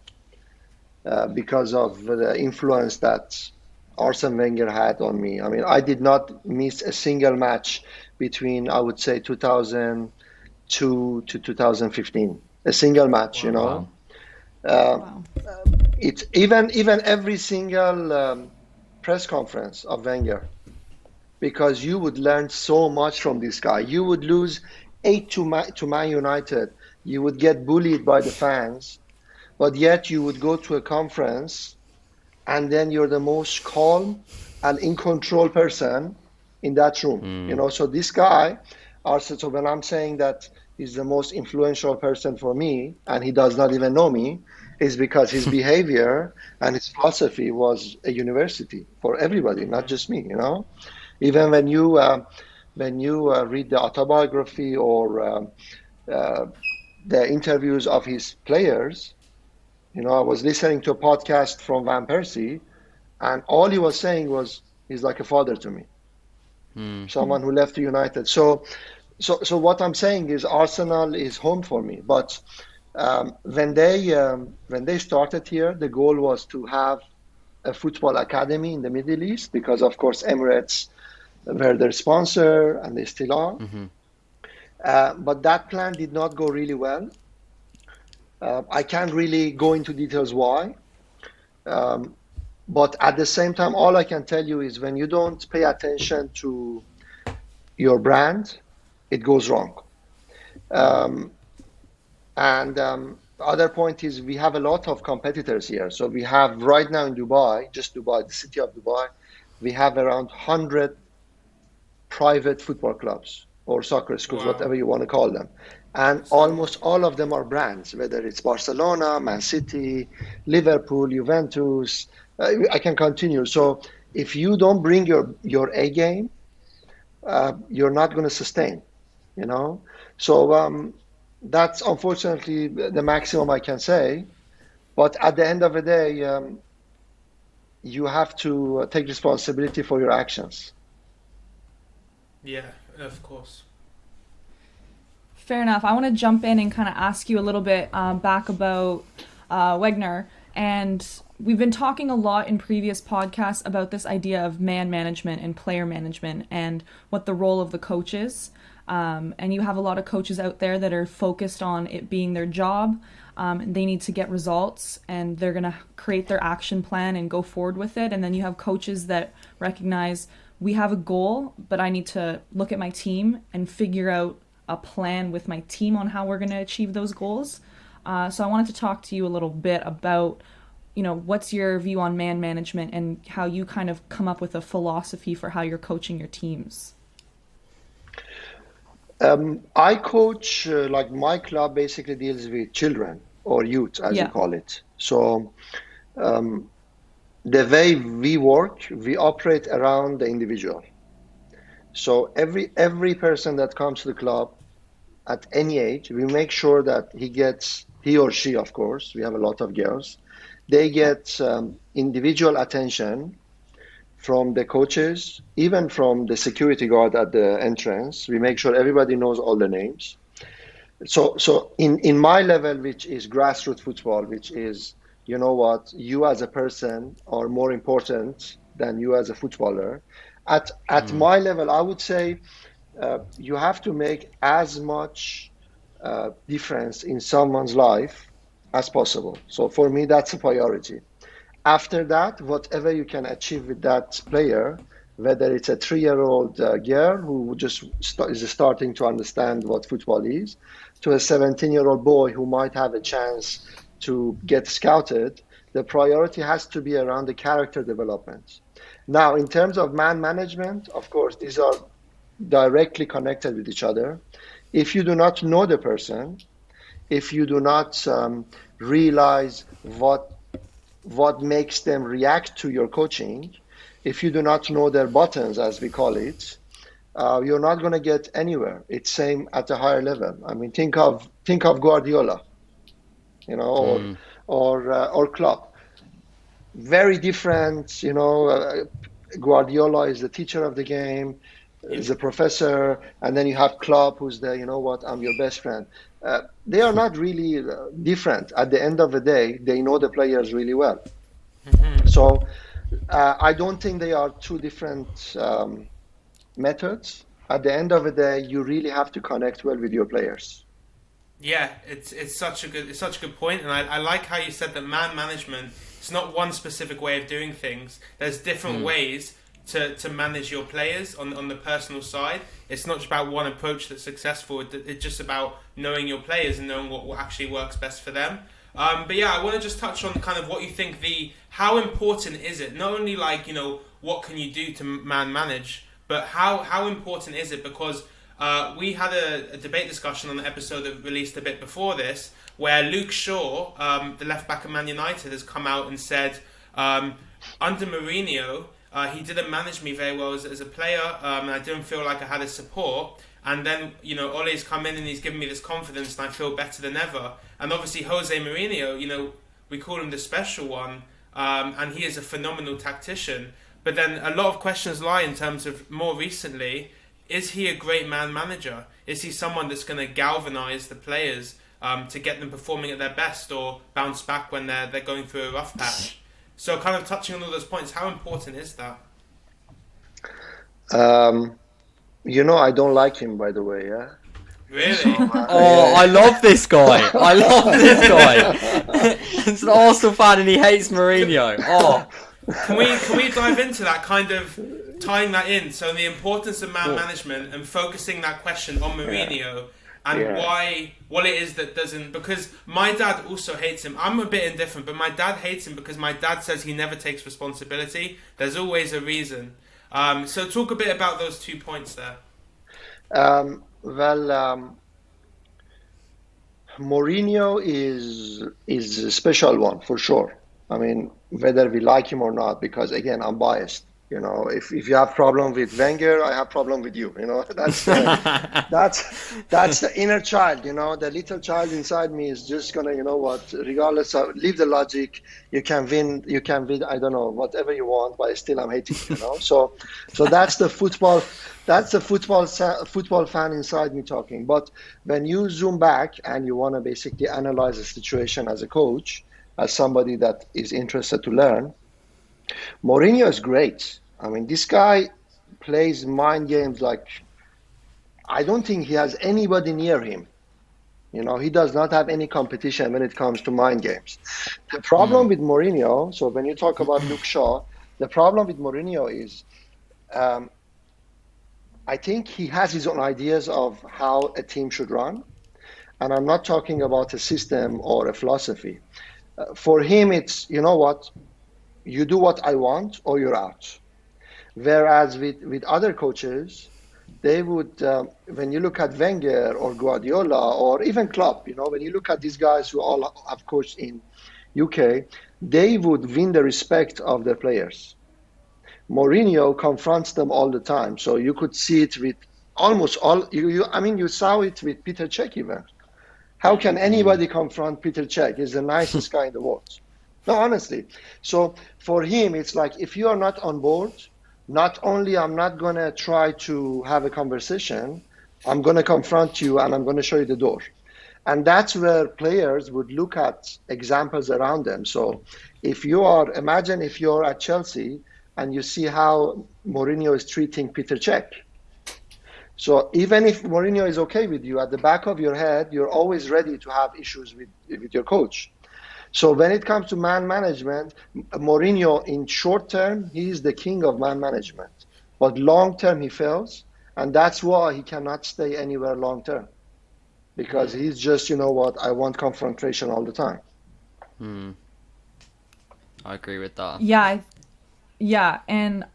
because of the influence that Arsene Wenger had on me. I mean, I did not miss a single match between, I would say, 2002 to 2015. A single match, Wow. Wow. It's even every single press conference of Wenger, because you would learn so much from this guy. You would lose 8 to Man United. You would get bullied by the fans, but yet you would go to a conference and then you're the most calm and in control person in that room. So this guy, so when I'm saying that he's the most influential person for me and he does not even know me, is because his behavior and his philosophy was a university for everybody, not just me, Even when you read the autobiography or the interviews of his players, I was listening to a podcast from Van Persie, and all he was saying was, he's like a father to me. someone who left United. So what I'm saying is Arsenal is home for me. But when they started here, the goal was to have a football academy in the Middle East because, of course, Emirates were their sponsor and they still are. But that plan did not go really well. I can't really go into details why. But at the same time, all I can tell you is when you don't pay attention to your brand, it goes wrong. The other point is we have a lot of competitors here. So we have right now in Dubai, just Dubai, the city of Dubai, we have around 100 private football clubs or soccer schools, whatever you want to call them. And almost all of them are brands, whether it's Barcelona, Man City, Liverpool, Juventus. I can continue. So if you don't bring your A game, you're not going to sustain, you know? So that's unfortunately the maximum I can say. But at the end of the day, you have to take responsibility for your actions. Yeah, of course. Fair enough. I want to jump in and kind of ask you a little bit back about Wenger. And we've been talking a lot in previous podcasts about this idea of man management and player management and what the role of the coach is. And you have a lot of coaches out there that are focused on it being their job. They need to get results and they're going to create their action plan and go forward with it. And then you have coaches that recognize we have a goal, but I need to look at my team and figure out a plan with my team on how we're going to achieve those goals. So I wanted to talk to you a little bit about, you know, what's your view on man management and how you kind of come up with a philosophy for how you're coaching your teams. I coach, like my club basically deals with children or youth, as you call it. So the way we work, we operate around the individual. So every person that comes to the club at any age, we make sure that he or she, of course, we have a lot of girls, they get individual attention from the coaches, even from the security guard at the entrance. We make sure everybody knows all the names. So in my level, which is grassroots football, which is, you know what, you as a person are more important than you as a footballer. At my level, I would say you have to make as much difference in someone's life as possible. So for me, that's a priority. After that, whatever you can achieve with that player, whether it's a 3-year-old girl who just is starting to understand what football is, to a 17-year-old boy who might have a chance to get scouted, the priority has to be around the character development. Now, in terms of man management, of course, these are directly connected with each other. If you do not know the person, if you do not realize what makes them react to your coaching, if you do not know their buttons, as we call it, you're not going to get anywhere. It's same at a higher level. I mean, think of Guardiola, you know, or Klopp. Very different, you know. Guardiola is the teacher of the game, is a professor, and then you have Klopp, who's the, you know what, I'm your best friend. They are not really different. At the end of the day, they know the players really well. So I don't think they are two different methods. At the end of the day, you really have to connect well with your players. Yeah, it's such a good point, and I like how you said that man management. It's not one specific way of doing things. There's different ways to manage your players on the personal side. It's not just about one approach that's successful. It's just about knowing your players and knowing what actually works best for them. But yeah, I want to just touch on kind of what you think how important is it? Not only like, you know, what can you do to man manage, but how important is it? Because we had a debate discussion on the episode that released a bit before this, where Luke Shaw, the left back of Man United, has come out and said, under Mourinho, he didn't manage me very well as a player, and I didn't feel like I had his support. And then, you know, Ole's come in and he's given me this confidence and I feel better than ever. And obviously Jose Mourinho, you know, we call him the special one, and he is a phenomenal tactician. But then a lot of questions lie in terms of more recently, is he a great man manager? Is he someone that's going to galvanise the players to get them performing at their best or bounce back when they're going through a rough patch? So kind of touching on all those points, how important is that? I don't like him, by the way, yeah? Really? I love this guy. I love this guy. He's an Arsenal fan and he hates Mourinho. Oh. Can we dive into that, kind of tying that in? So the importance of man management and focusing that question on Mourinho and what it is that doesn't. Because my dad also hates him. I'm a bit indifferent, but my dad hates him because my dad says he never takes responsibility. There's always a reason. So talk a bit about those 2 points there. Mourinho is a special one for sure. I mean, whether we like him or not, because again, I'm biased. If you have problem with Wenger, I have problem with you. That's the inner child. The little child inside me is just gonna, regardless of, leave the logic. You can win. I don't know, whatever you want, but still I'm hating. So that's the football. That's the football fan inside me talking. But when you zoom back and you want to basically analyze the situation as a coach, as somebody that is interested to learn, Mourinho is great. I mean, this guy plays mind games like I don't think he has anybody near him. He does not have any competition when it comes to mind games. The problem with Mourinho, so when you talk about Luke Shaw, the problem with Mourinho is I think he has his own ideas of how a team should run. And I'm not talking about a system or a philosophy. For him, it's, you do what I want or you're out. Whereas with other coaches, they would, when you look at Wenger or Guardiola or even Klopp, when you look at these guys who all have coached in UK, they would win the respect of their players. Mourinho confronts them all the time. So you could see it with almost all, you saw it with Peter Cech even. How can anybody confront Peter Cech? He's the nicest guy in the world. No, honestly. So for him, it's like, if you are not on board, not only I'm not going to try to have a conversation, I'm going to confront you and I'm going to show you the door. And that's where players would look at examples around them. So imagine if you're at Chelsea and you see how Mourinho is treating Peter Cech. So even if Mourinho is okay with you, at the back of your head, you're always ready to have issues with your coach. So when it comes to man management, Mourinho in short term, he is the king of man management. But long term, he fails. And that's why he cannot stay anywhere long term. Because he's just, I want confrontation all the time. I agree with that. Yeah, and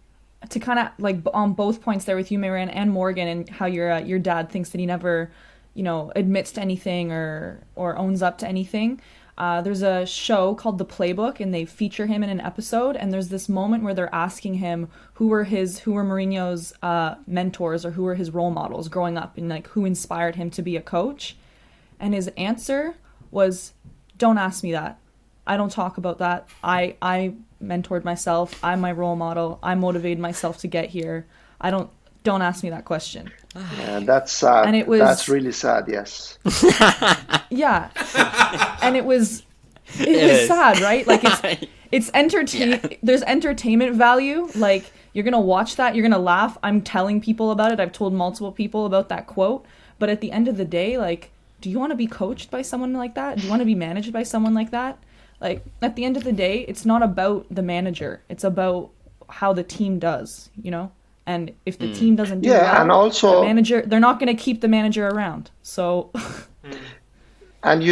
to kind of like on both points there with you, Mehran and Morgan, and how your dad thinks that he never, admits to anything or owns up to anything. There's a show called The Playbook, and they feature him in an episode. And there's this moment where they're asking him who were Mourinho's mentors or who were his role models growing up, and like who inspired him to be a coach. And his answer was, "Don't ask me that. I don't talk about that. I mentored myself. I'm my role model. I motivated myself to get here. Don't ask me that question." Yeah, that's sad. And that's really sad, yes. Yeah. And it was sad, right? Like it's there's entertainment value. Like you're going to watch that, you're going to laugh. I'm telling people about it. I've told multiple people about that quote. But at the end of the day, like, do you want to be coached by someone like that? Do you want to be managed by someone like that? Like, at the end of the day, it's not about the manager. It's about how the team does, And if the team doesn't do well, and also the manager, they're not going to keep the manager around. So, and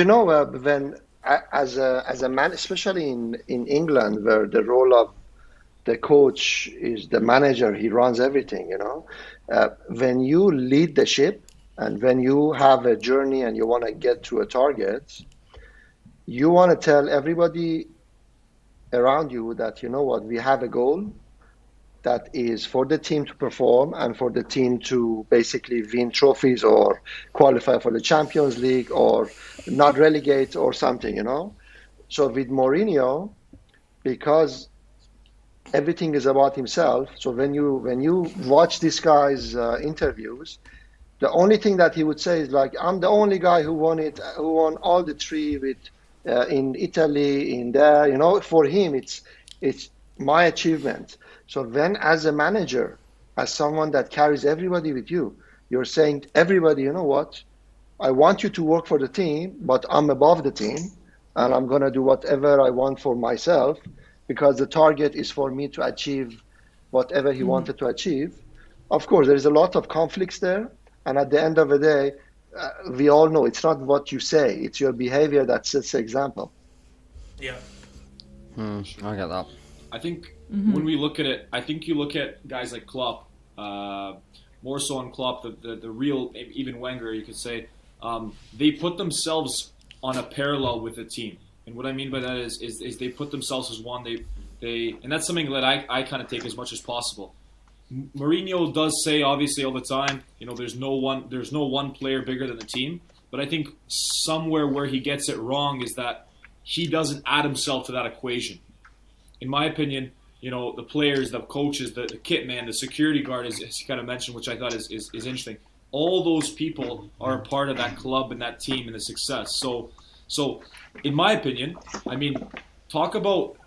when as a man, especially in England, where the role of the coach is the manager, he runs everything. When you lead the ship and when you have a journey and you want to get to a target, you want to tell everybody around you that, we have a goal that is for the team to perform and for the team to basically win trophies or qualify for the Champions League or not relegate or something, So with Mourinho, because everything is about himself. So when you watch this guy's interviews, the only thing that he would say is like, I'm the only guy who won all the three with in Italy, in there. For him, it's my achievement. So when, as a manager, as someone that carries everybody with you, you're saying to everybody, you know what? I want you to work for the team, but I'm above the team, and I'm gonna do whatever I want for myself, because the target is for me to achieve whatever he wanted to achieve. Of course, there is a lot of conflicts there. And at the end of the day, we all know it's not what you say, it's your behavior that sets the example. Yeah. I get that. I think when we look at it, I think you look at guys like Klopp, more so on Klopp, the real, even Wenger, you could say, they put themselves on a parallel with the team. And what I mean by that is they put themselves as one. They and that's something that I kind of take as much as possible. Mourinho does say obviously all the time, there's no one player bigger than the team. But I think somewhere where he gets it wrong is that he doesn't add himself to that equation. In my opinion, the players, the coaches, the kit man, the security guard, as you kind of mentioned, which I thought is interesting. All those people are a part of that club and that team and the success. So in my opinion, I mean, talk about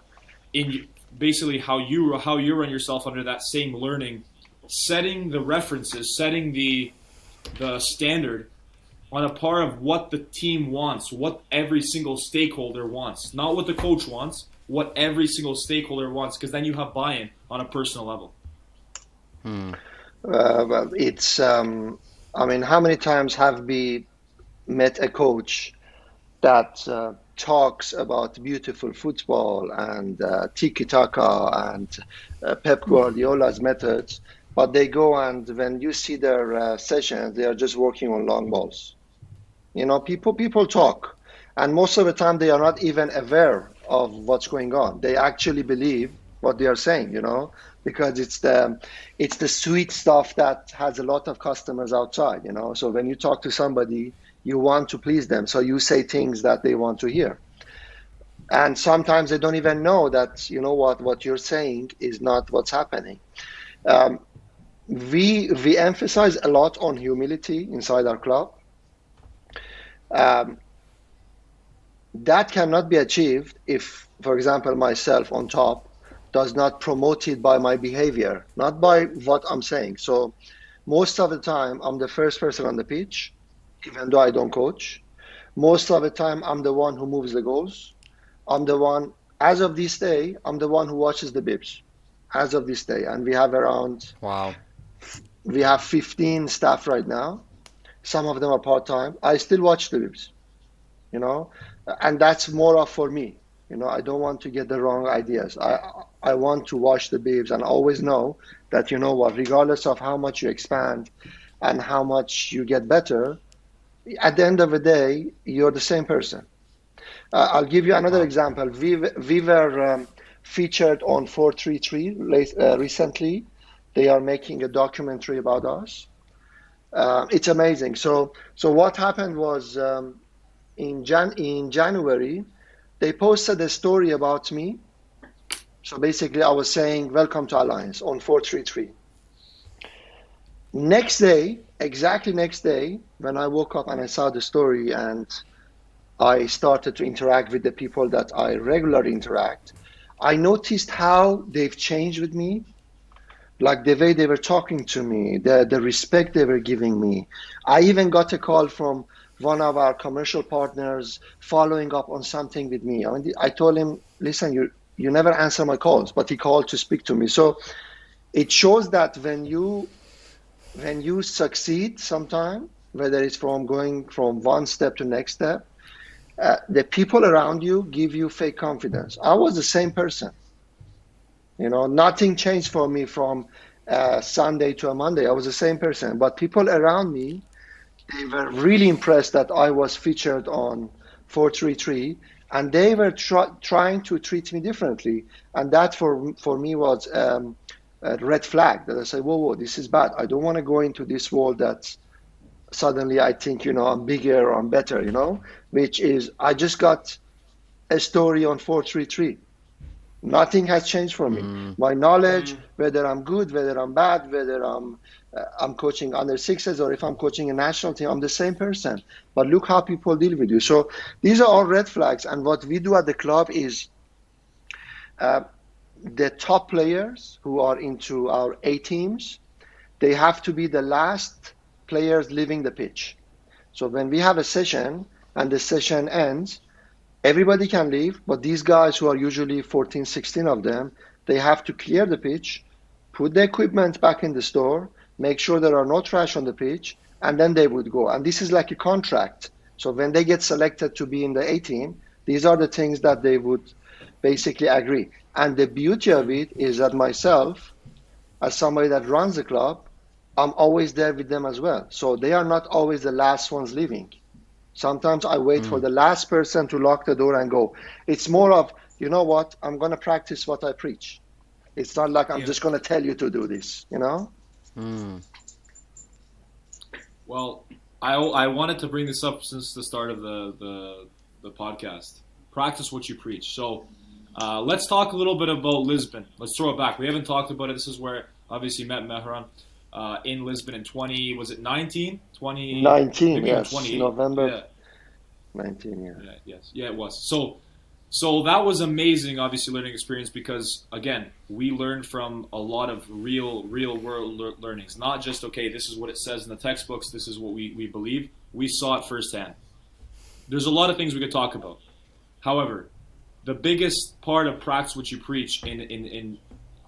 basically how you run yourself under that same learning, setting the references, setting the standard on a par of what the team wants, what every single stakeholder wants, not what the coach wants, what every single stakeholder wants, because then you have buy-in on a personal level. Well, it's how many times have we met a coach that talks about beautiful football and tiki-taka and Pep Guardiola's methods, but they go and when you see their sessions, they are just working on long balls. People talk, and most of the time they are not even aware of what's going on. They actually believe what they are saying, because it's the sweet stuff that has a lot of customers outside, So when you talk to somebody, you want to please them, so you say things that they want to hear. And sometimes they don't even know that, what you're saying is not what's happening. We emphasize a lot on humility inside our club. That cannot be achieved if, for example, myself on top does not promote it by my behavior, not by what I'm saying. So most of the time, I'm the first person on the pitch, even though I don't coach. Most of the time, I'm the one who moves the goals. I'm the one, as of this day, I'm the one who watches the bibs, as of this day. And we have we have 15 staff right now. Some of them are part-time. I still watch the bibs, and that's more of for me. I don't want to get the wrong ideas. I want to watch the bibs and always know that, regardless of how much you expand and how much you get better, at the end of the day, you're the same person. I'll give you another example. We were featured on 433 recently. They are making a documentary about us. It's amazing. So what happened was in January, they posted a story about me. So basically, I was saying, welcome to Alliance on 433. Exactly next day, when I woke up and I saw the story and I started to interact with the people that I regularly interact, I noticed how they've changed with me, like the way they were talking to me, the respect they were giving me. I even got a call from one of our commercial partners following up on something with me. I told him, listen, you never answer my calls, but he called to speak to me. So it shows that when you succeed sometime, whether it's from going from one step to next step, the people around you give you fake confidence. I was the same person. Nothing changed for me from Sunday to a Monday. I was the same person. But people around me, they were really impressed that I was featured on 433, and they were trying to treat me differently. And that for me was a red flag that I said, whoa, this is bad. I don't want to go into this world that suddenly I think, I'm bigger or I'm better, which is, I just got a story on 433. Nothing has changed for me. My knowledge, whether I'm good, whether I'm bad, whether I'm coaching under sixes or if I'm coaching a national team, I'm the same person. But look how people deal with you. So these are all red flags. And what we do at the club is the top players who are into our A teams, they have to be the last players leaving the pitch. So when we have a session and the session ends, everybody can leave, but these guys who are usually 14, 16 of them, they have to clear the pitch, put the equipment back in the store, make sure there are no trash on the pitch, and then they would go. And this is like a contract. So when they get selected to be in the A team, these are the things that they would basically agree. And the beauty of it is that myself, as somebody that runs the club, I'm always there with them as well. So they are not always the last ones leaving. Sometimes I wait for the last person to lock the door and go. It's more of, you know what, I'm going to practice what I preach. It's not like I'm just going to tell you to do this, you know? Well, I wanted to bring this up since the start of the podcast. Practice what you preach. So let's talk a little bit about Lisbon. Let's throw it back. We haven't talked about it. This is where obviously met Mehran in Lisbon in 19? 19, yes. 28. November Yeah. 19, yeah. Yeah, it was. So that was amazing, obviously, learning experience because, again, we learned from a lot of real world learnings. Not just, okay, this is what it says in the textbooks, this is what we believe. We saw it firsthand. There's a lot of things we could talk about. However, the biggest part of practice what you preach in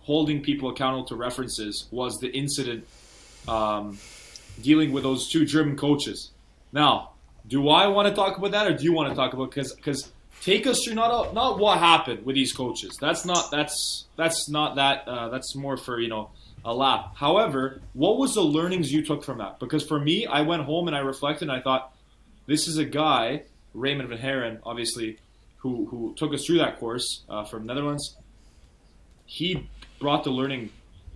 holding people accountable to references was the incident dealing with those two German coaches. Now, do I want to talk about that, or do you want to talk about because take us through not what happened with these coaches. That's more for a laugh. However, what was the learnings you took from that? Because for me, I went home and I reflected and I thought, this is a guy, Raymond van Haren, obviously, who took us through that course from Netherlands. He brought the learning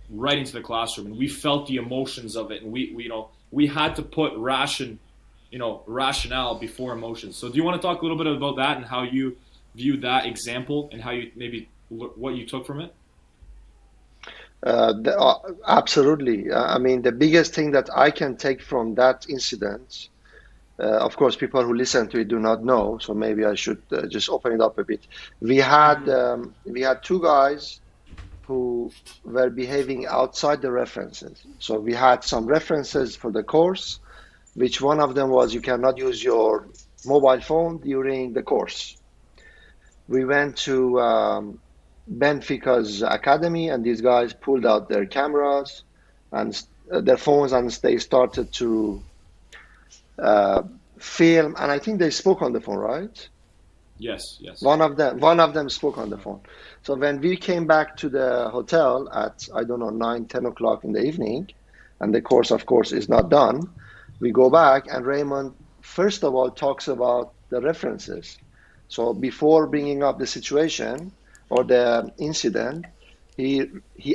right into the classroom, and we felt the emotions of it, and we had to put rationale before emotions. So do you want to talk a little bit about that and how you viewed that example and how you maybe what you took from it? Absolutely. I mean, the biggest thing that I can take from that incident, of course, people who listen to it do not know, so maybe I should just open it up a bit. We had two guys who were behaving outside the references. So we had some references for the course, which one of them was you cannot use your mobile phone during the course. We went to Benfica's academy, and these guys pulled out their cameras and their phones, and they started to film. And I think they spoke on the phone, right? Yes. One of them spoke on the phone. So when we came back to the hotel at 9, 10 o'clock in the evening, and the course, of course, is not done, we go back, and Raymond, first of all, talks about the references. So before bringing up the situation or the incident, he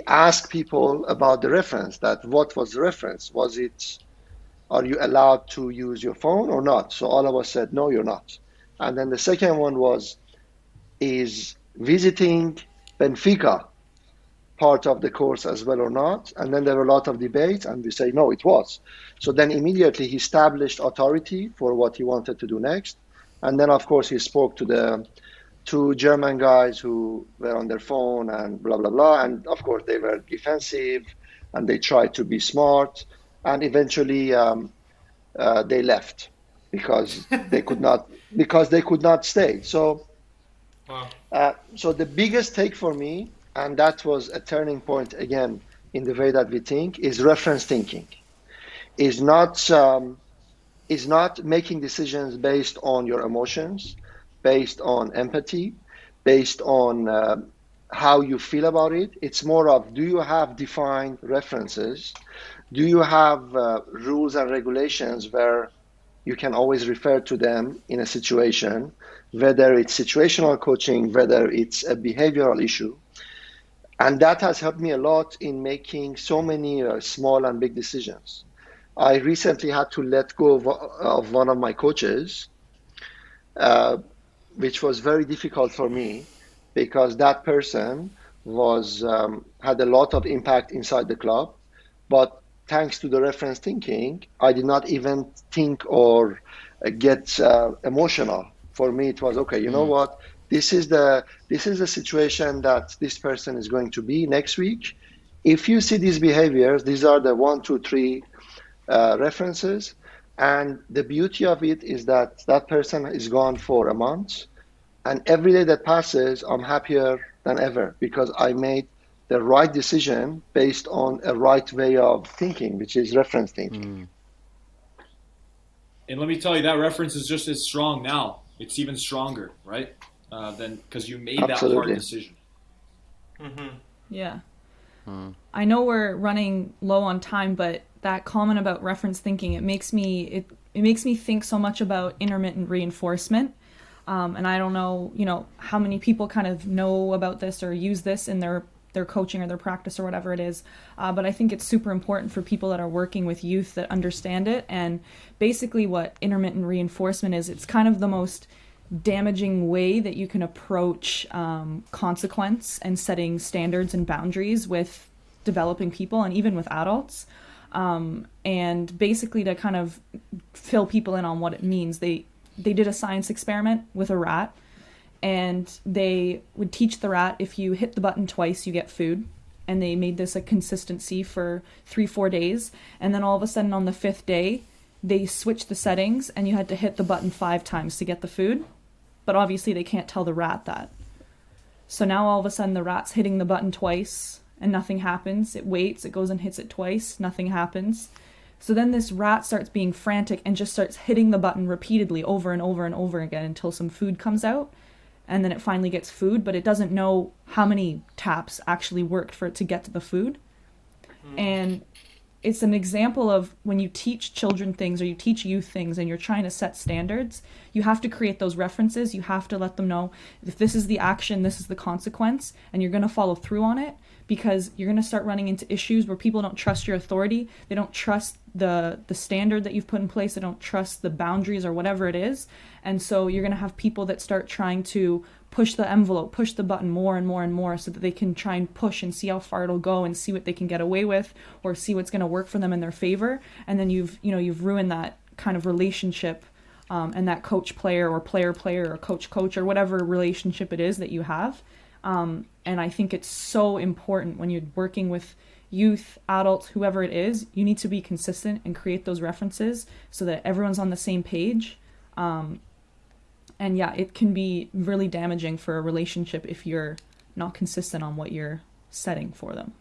asked people about the reference, that what was the reference? Are you allowed to use your phone or not? So all of us said, no, you're not. And then the second one is visiting Benfica part of the course as well or not? And then there were a lot of debates, and we say, no, it was. So then immediately he established authority for what he wanted to do next. And then, of course, he spoke to the two German guys who were on their phone and blah, blah, blah. And, of course, they were defensive, and they tried to be smart. And eventually they left because they could not stay. So, so the biggest take for me, and that was a turning point again in the way that we think, is reference thinking. Is not making decisions based on your emotions, based on empathy, based on how you feel about it. It's more of, do you have defined references? Do you have rules and regulations where you can always refer to them in a situation, whether it's situational coaching, whether it's a behavioral issue? And that has helped me a lot in making so many small and big decisions. I recently had to let go of one of my coaches, which was very difficult for me because that person was had a lot of impact inside the club. But thanks to the reference thinking, I did not even think or get emotional. For me, it was okay. You know what? This is the situation that this person is going to be next week. If you see these behaviors, these are the one, two, three references, and the beauty of it is that that person is gone for a month, and every day that passes, I'm happier than ever because I made the right decision based on a right way of thinking, which is reference thinking. And let me tell you, that reference is just as strong now. It's even stronger, right? Than because you made that hard decision. Yeah. I know we're running low on time, but that comment about reference thinking, it makes me think so much about intermittent reinforcement. And I don't know, how many people kind of know about this or use this in their coaching or their practice or whatever it is. But I think it's super important for people that are working with youth that understand it. And basically what intermittent reinforcement is, it's kind of the most damaging way that you can approach consequence and setting standards and boundaries with developing people and even with adults. And basically to kind of fill people in on what it means, they did a science experiment with a rat, and they would teach the rat, if you hit the button twice, you get food. And they made this a consistency for 3-4 days. And then all of a sudden on the 5th day, they switched the settings and you had to hit the button 5 times to get the food. But obviously they can't tell the rat that. So now all of a sudden the rat's hitting the button twice and nothing happens. It waits, it goes and hits it twice, nothing happens. So then this rat starts being frantic and just starts hitting the button repeatedly over and over and over again until some food comes out. And then it finally gets food, but it doesn't know how many taps actually worked for it to get to the food. And it's an example of when you teach children things or you teach youth things and you're trying to set standards, you have to create those references. You have to let them know if this is the action, this is the consequence, and you're going to follow through on it, because you're going to start running into issues where people don't trust your authority. They don't trust the standard that you've put in place. They don't trust the boundaries or whatever it is. And so you're going to have people that start trying to push the envelope, push the button more and more and more so that they can try and push and see how far it'll go and see what they can get away with or see what's going to work for them in their favor. And then you've ruined that kind of relationship and that coach-player or player-player or coach-coach or whatever relationship it is that you have. And I think it's so important when you're working with youth, adults, whoever it is, you need to be consistent and create those references so that everyone's on the same page. And yeah, it can be really damaging for a relationship if you're not consistent on what you're setting for them.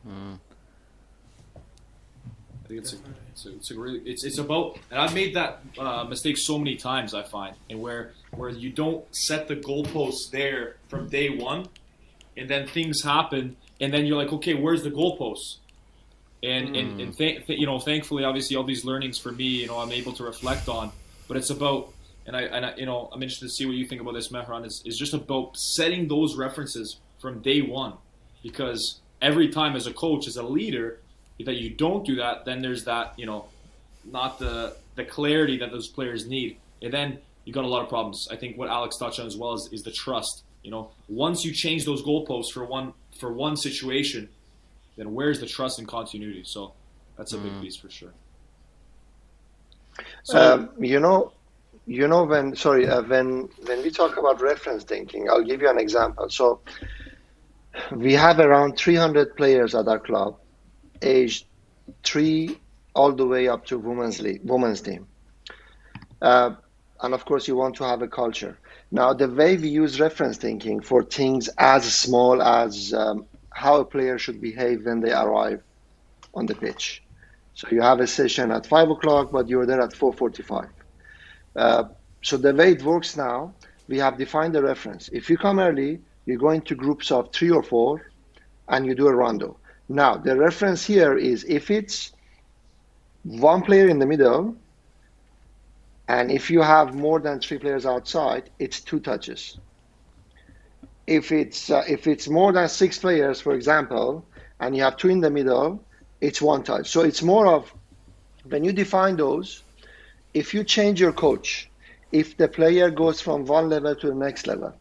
I think it's about, and I've made that mistake so many times, I find, and where you don't set the goalposts there from day one, and then things happen, and then you're like, okay, where's the goalposts? And thankfully, obviously, all these learnings for me, I'm able to reflect on. But it's about, and I'm interested to see what you think about this, Mehran. Is just about setting those references from day one, because every time as a coach, as a leader, that you don't do that, then there's that, not the clarity that those players need, and then you got a lot of problems. I think what Alex touched on as well is the trust. Once you change those goalposts for one situation, then where's the trust and continuity? So that's a big piece for sure. So, when we talk about reference thinking, I'll give you an example. So we have around 300 players at our club, aged 3 all the way up to women's team. And of course, you want to have a culture. Now, the way we use reference thinking for things as small as how a player should behave when they arrive on the pitch. So you have a session at 5 o'clock, but you're there at 4:45. So the way it works now, we have defined the reference. If you come early, you go into groups of 3 or 4, and you do a rondo. Now, the reference here is if it's one player in the middle, and if you have more than 3 players outside, it's 2 touches. If it's more than 6 players, for example, and you have 2 in the middle, it's 1 touch. So it's more of, when you define those, if you change your coach, if the player goes from one level to the next level,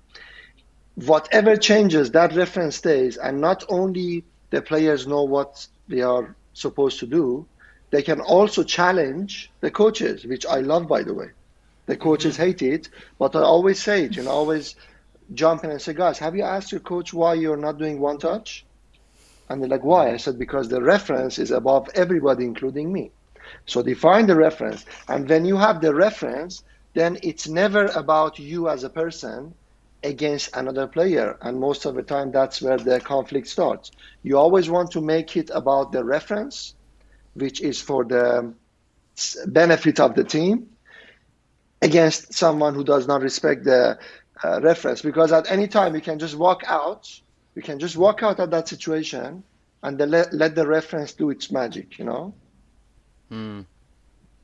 whatever changes, that reference stays, and not only the players know what they are supposed to do, they can also challenge the coaches, which I love, by the way. The coaches hate it, but I always say it, always jump in and say, guys, have you asked your coach why you're not doing one touch? And they're like, why? I said, because the reference is above everybody, including me. So define the reference. And when you have the reference, then it's never about you as a person against another player. And most of the time, that's where the conflict starts. You always want to make it about the reference, which is for the benefit of the team, against someone who does not respect the reference. Because at any time, you can just walk out. You can just walk out of that situation and then let the reference do its magic, For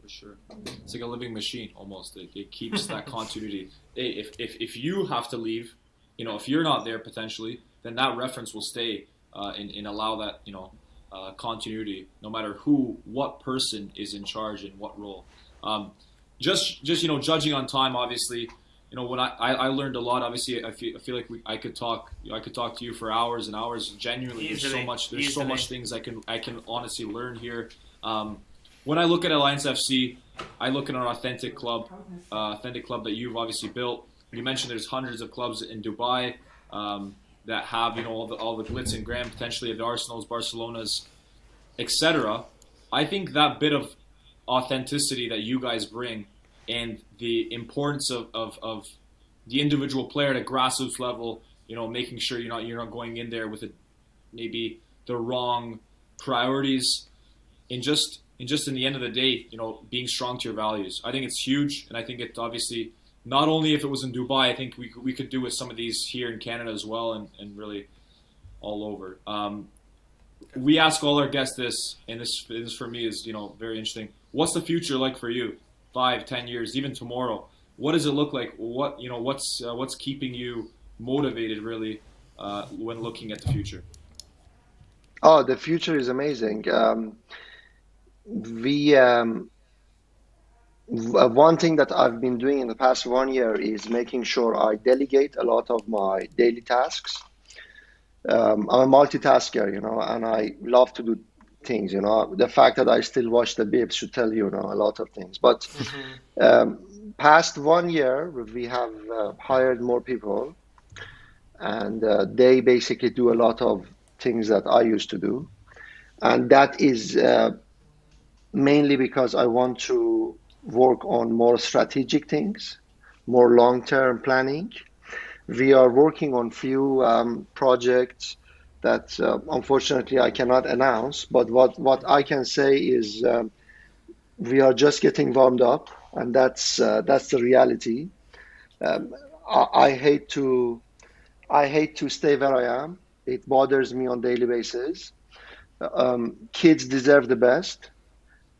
sure. It's like a living machine almost. It keeps that continuity. Hey, if you have to leave, if you're not there potentially, then that reference will stay and allow that, continuity, no matter what person is in charge in what role. Just judging on time, obviously, when I learned a lot. Obviously, I feel like I could talk to you for hours and hours. Genuinely, there's so much things I can honestly learn here. When I look at Alliance FC, I look at an authentic club that you've obviously built. You mentioned there's hundreds of clubs in Dubai that have all the glitz and glam potentially of the Arsenals, Barcelonas, etc. I think that bit of authenticity that you guys bring and the importance of the individual player at a grassroots level, making sure you're not going in there with maybe the wrong priorities, and just in the end of the day, being strong to your values. I think it's huge, and I think it obviously, not only if it was in Dubai, I think we could do with some of these here in Canada as well, and really all over. We ask all our guests this, and this for me is very interesting. What's the future like for you? 5, 10 years, even tomorrow. What does it look like? What's keeping you motivated really when looking at the future? Oh, the future is amazing. One thing that I've been doing in the past 1 year is making sure I delegate a lot of my daily tasks. I'm a multitasker, and I love to do things, The fact that I still watch the Bibs should tell you, a lot of things. But past 1 year, we have hired more people, and they basically do a lot of things that I used to do. And that is mainly because I want to work on more strategic things, more long-term planning. We are working on few projects that unfortunately I cannot announce, but what I can say is we are just getting warmed up, and that's the reality. I hate to stay where I am. It bothers me on a daily basis. Kids deserve the best,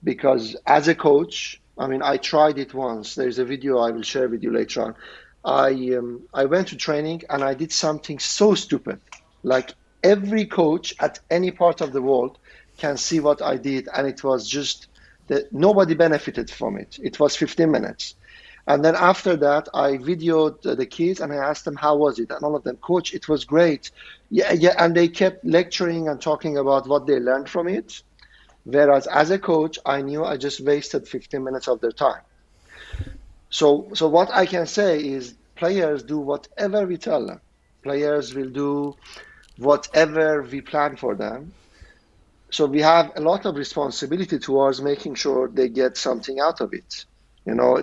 because as a coach, I tried it once. There's a video I will share with you later on. I went to training and I did something so stupid. Like, every coach at any part of the world can see what I did, and it was just that nobody benefited from it. It was 15 minutes. And then after that, I videoed the kids and I asked them, how was it? And all of them, coach, it was great. Yeah. And they kept lecturing and talking about what they learned from it. Whereas as a coach, I knew I just wasted 15 minutes of their time. So what I can say is players do whatever we tell them. Players will do whatever we plan for them. So we have a lot of responsibility towards making sure they get something out of it.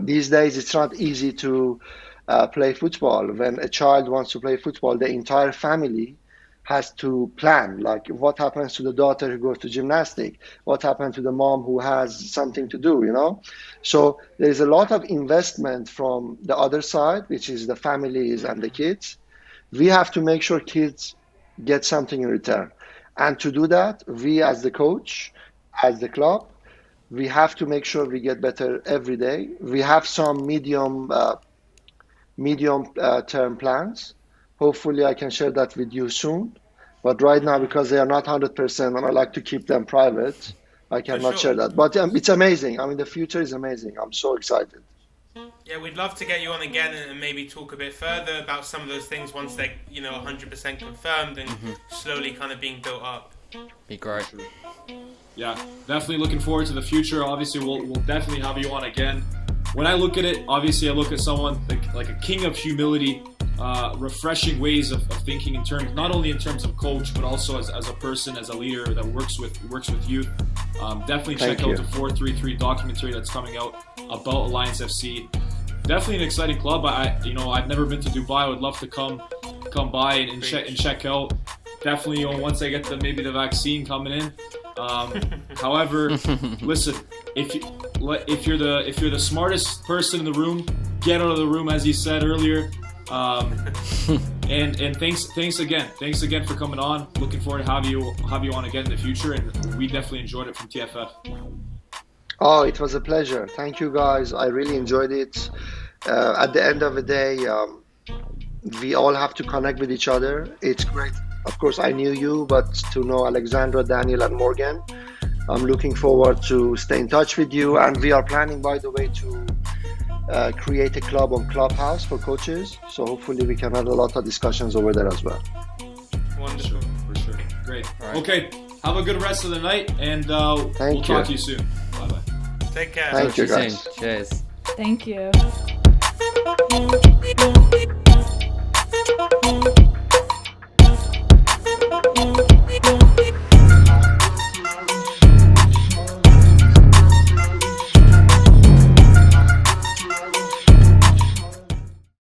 These days it's not easy to play football. When a child wants to play football, the entire family has to plan, like what happens to the daughter who goes to gymnastics, what happens to the mom who has something to do, So there's a lot of investment from the other side, which is the families and the kids. We have to make sure kids get something in return. And to do that, we as the coach, as the club, we have to make sure we get better every day. We have some medium term plans. Hopefully I can share that with you soon. But right now, because they are not 100% and I like to keep them private, I cannot share that. But it's amazing. The future is amazing. I'm so excited. Yeah, we'd love to get you on again and maybe talk a bit further about some of those things once they're 100% confirmed and slowly kind of being built up. Be great. Yeah, definitely looking forward to the future. Obviously, we'll definitely have you on again. When I look at it, obviously I look at someone like a king of humility, refreshing ways of thinking in terms, not only in terms of coach, but also as a person, as a leader that works with youth. Definitely check out the 433 documentary that's coming out about Alliance FC. Definitely an exciting club. I've never been to Dubai. I would love to come by and check out. Definitely, once I get maybe the vaccine coming in. However, listen, if you're the smartest person in the room, get out of the room, as you said earlier. And thanks again for coming on. Looking forward to have you on again in the future, and we definitely enjoyed it from TFF. Oh, it was a pleasure. Thank you, guys. I really enjoyed it. At the end of the day, we all have to connect with each other. It's great. Of course, I knew you, but to know Alexandra, Daniel, and Morgan, I'm looking forward to stay in touch with you. And we are planning, by the way, to create a club on Clubhouse for coaches. So hopefully we can have a lot of discussions over there as well. Wonderful. For sure. Great. Right. Okay. Have a good rest of the night, and we'll talk to you soon. Bye-bye. Take care. Thank you, guys. Cheers. Thank you.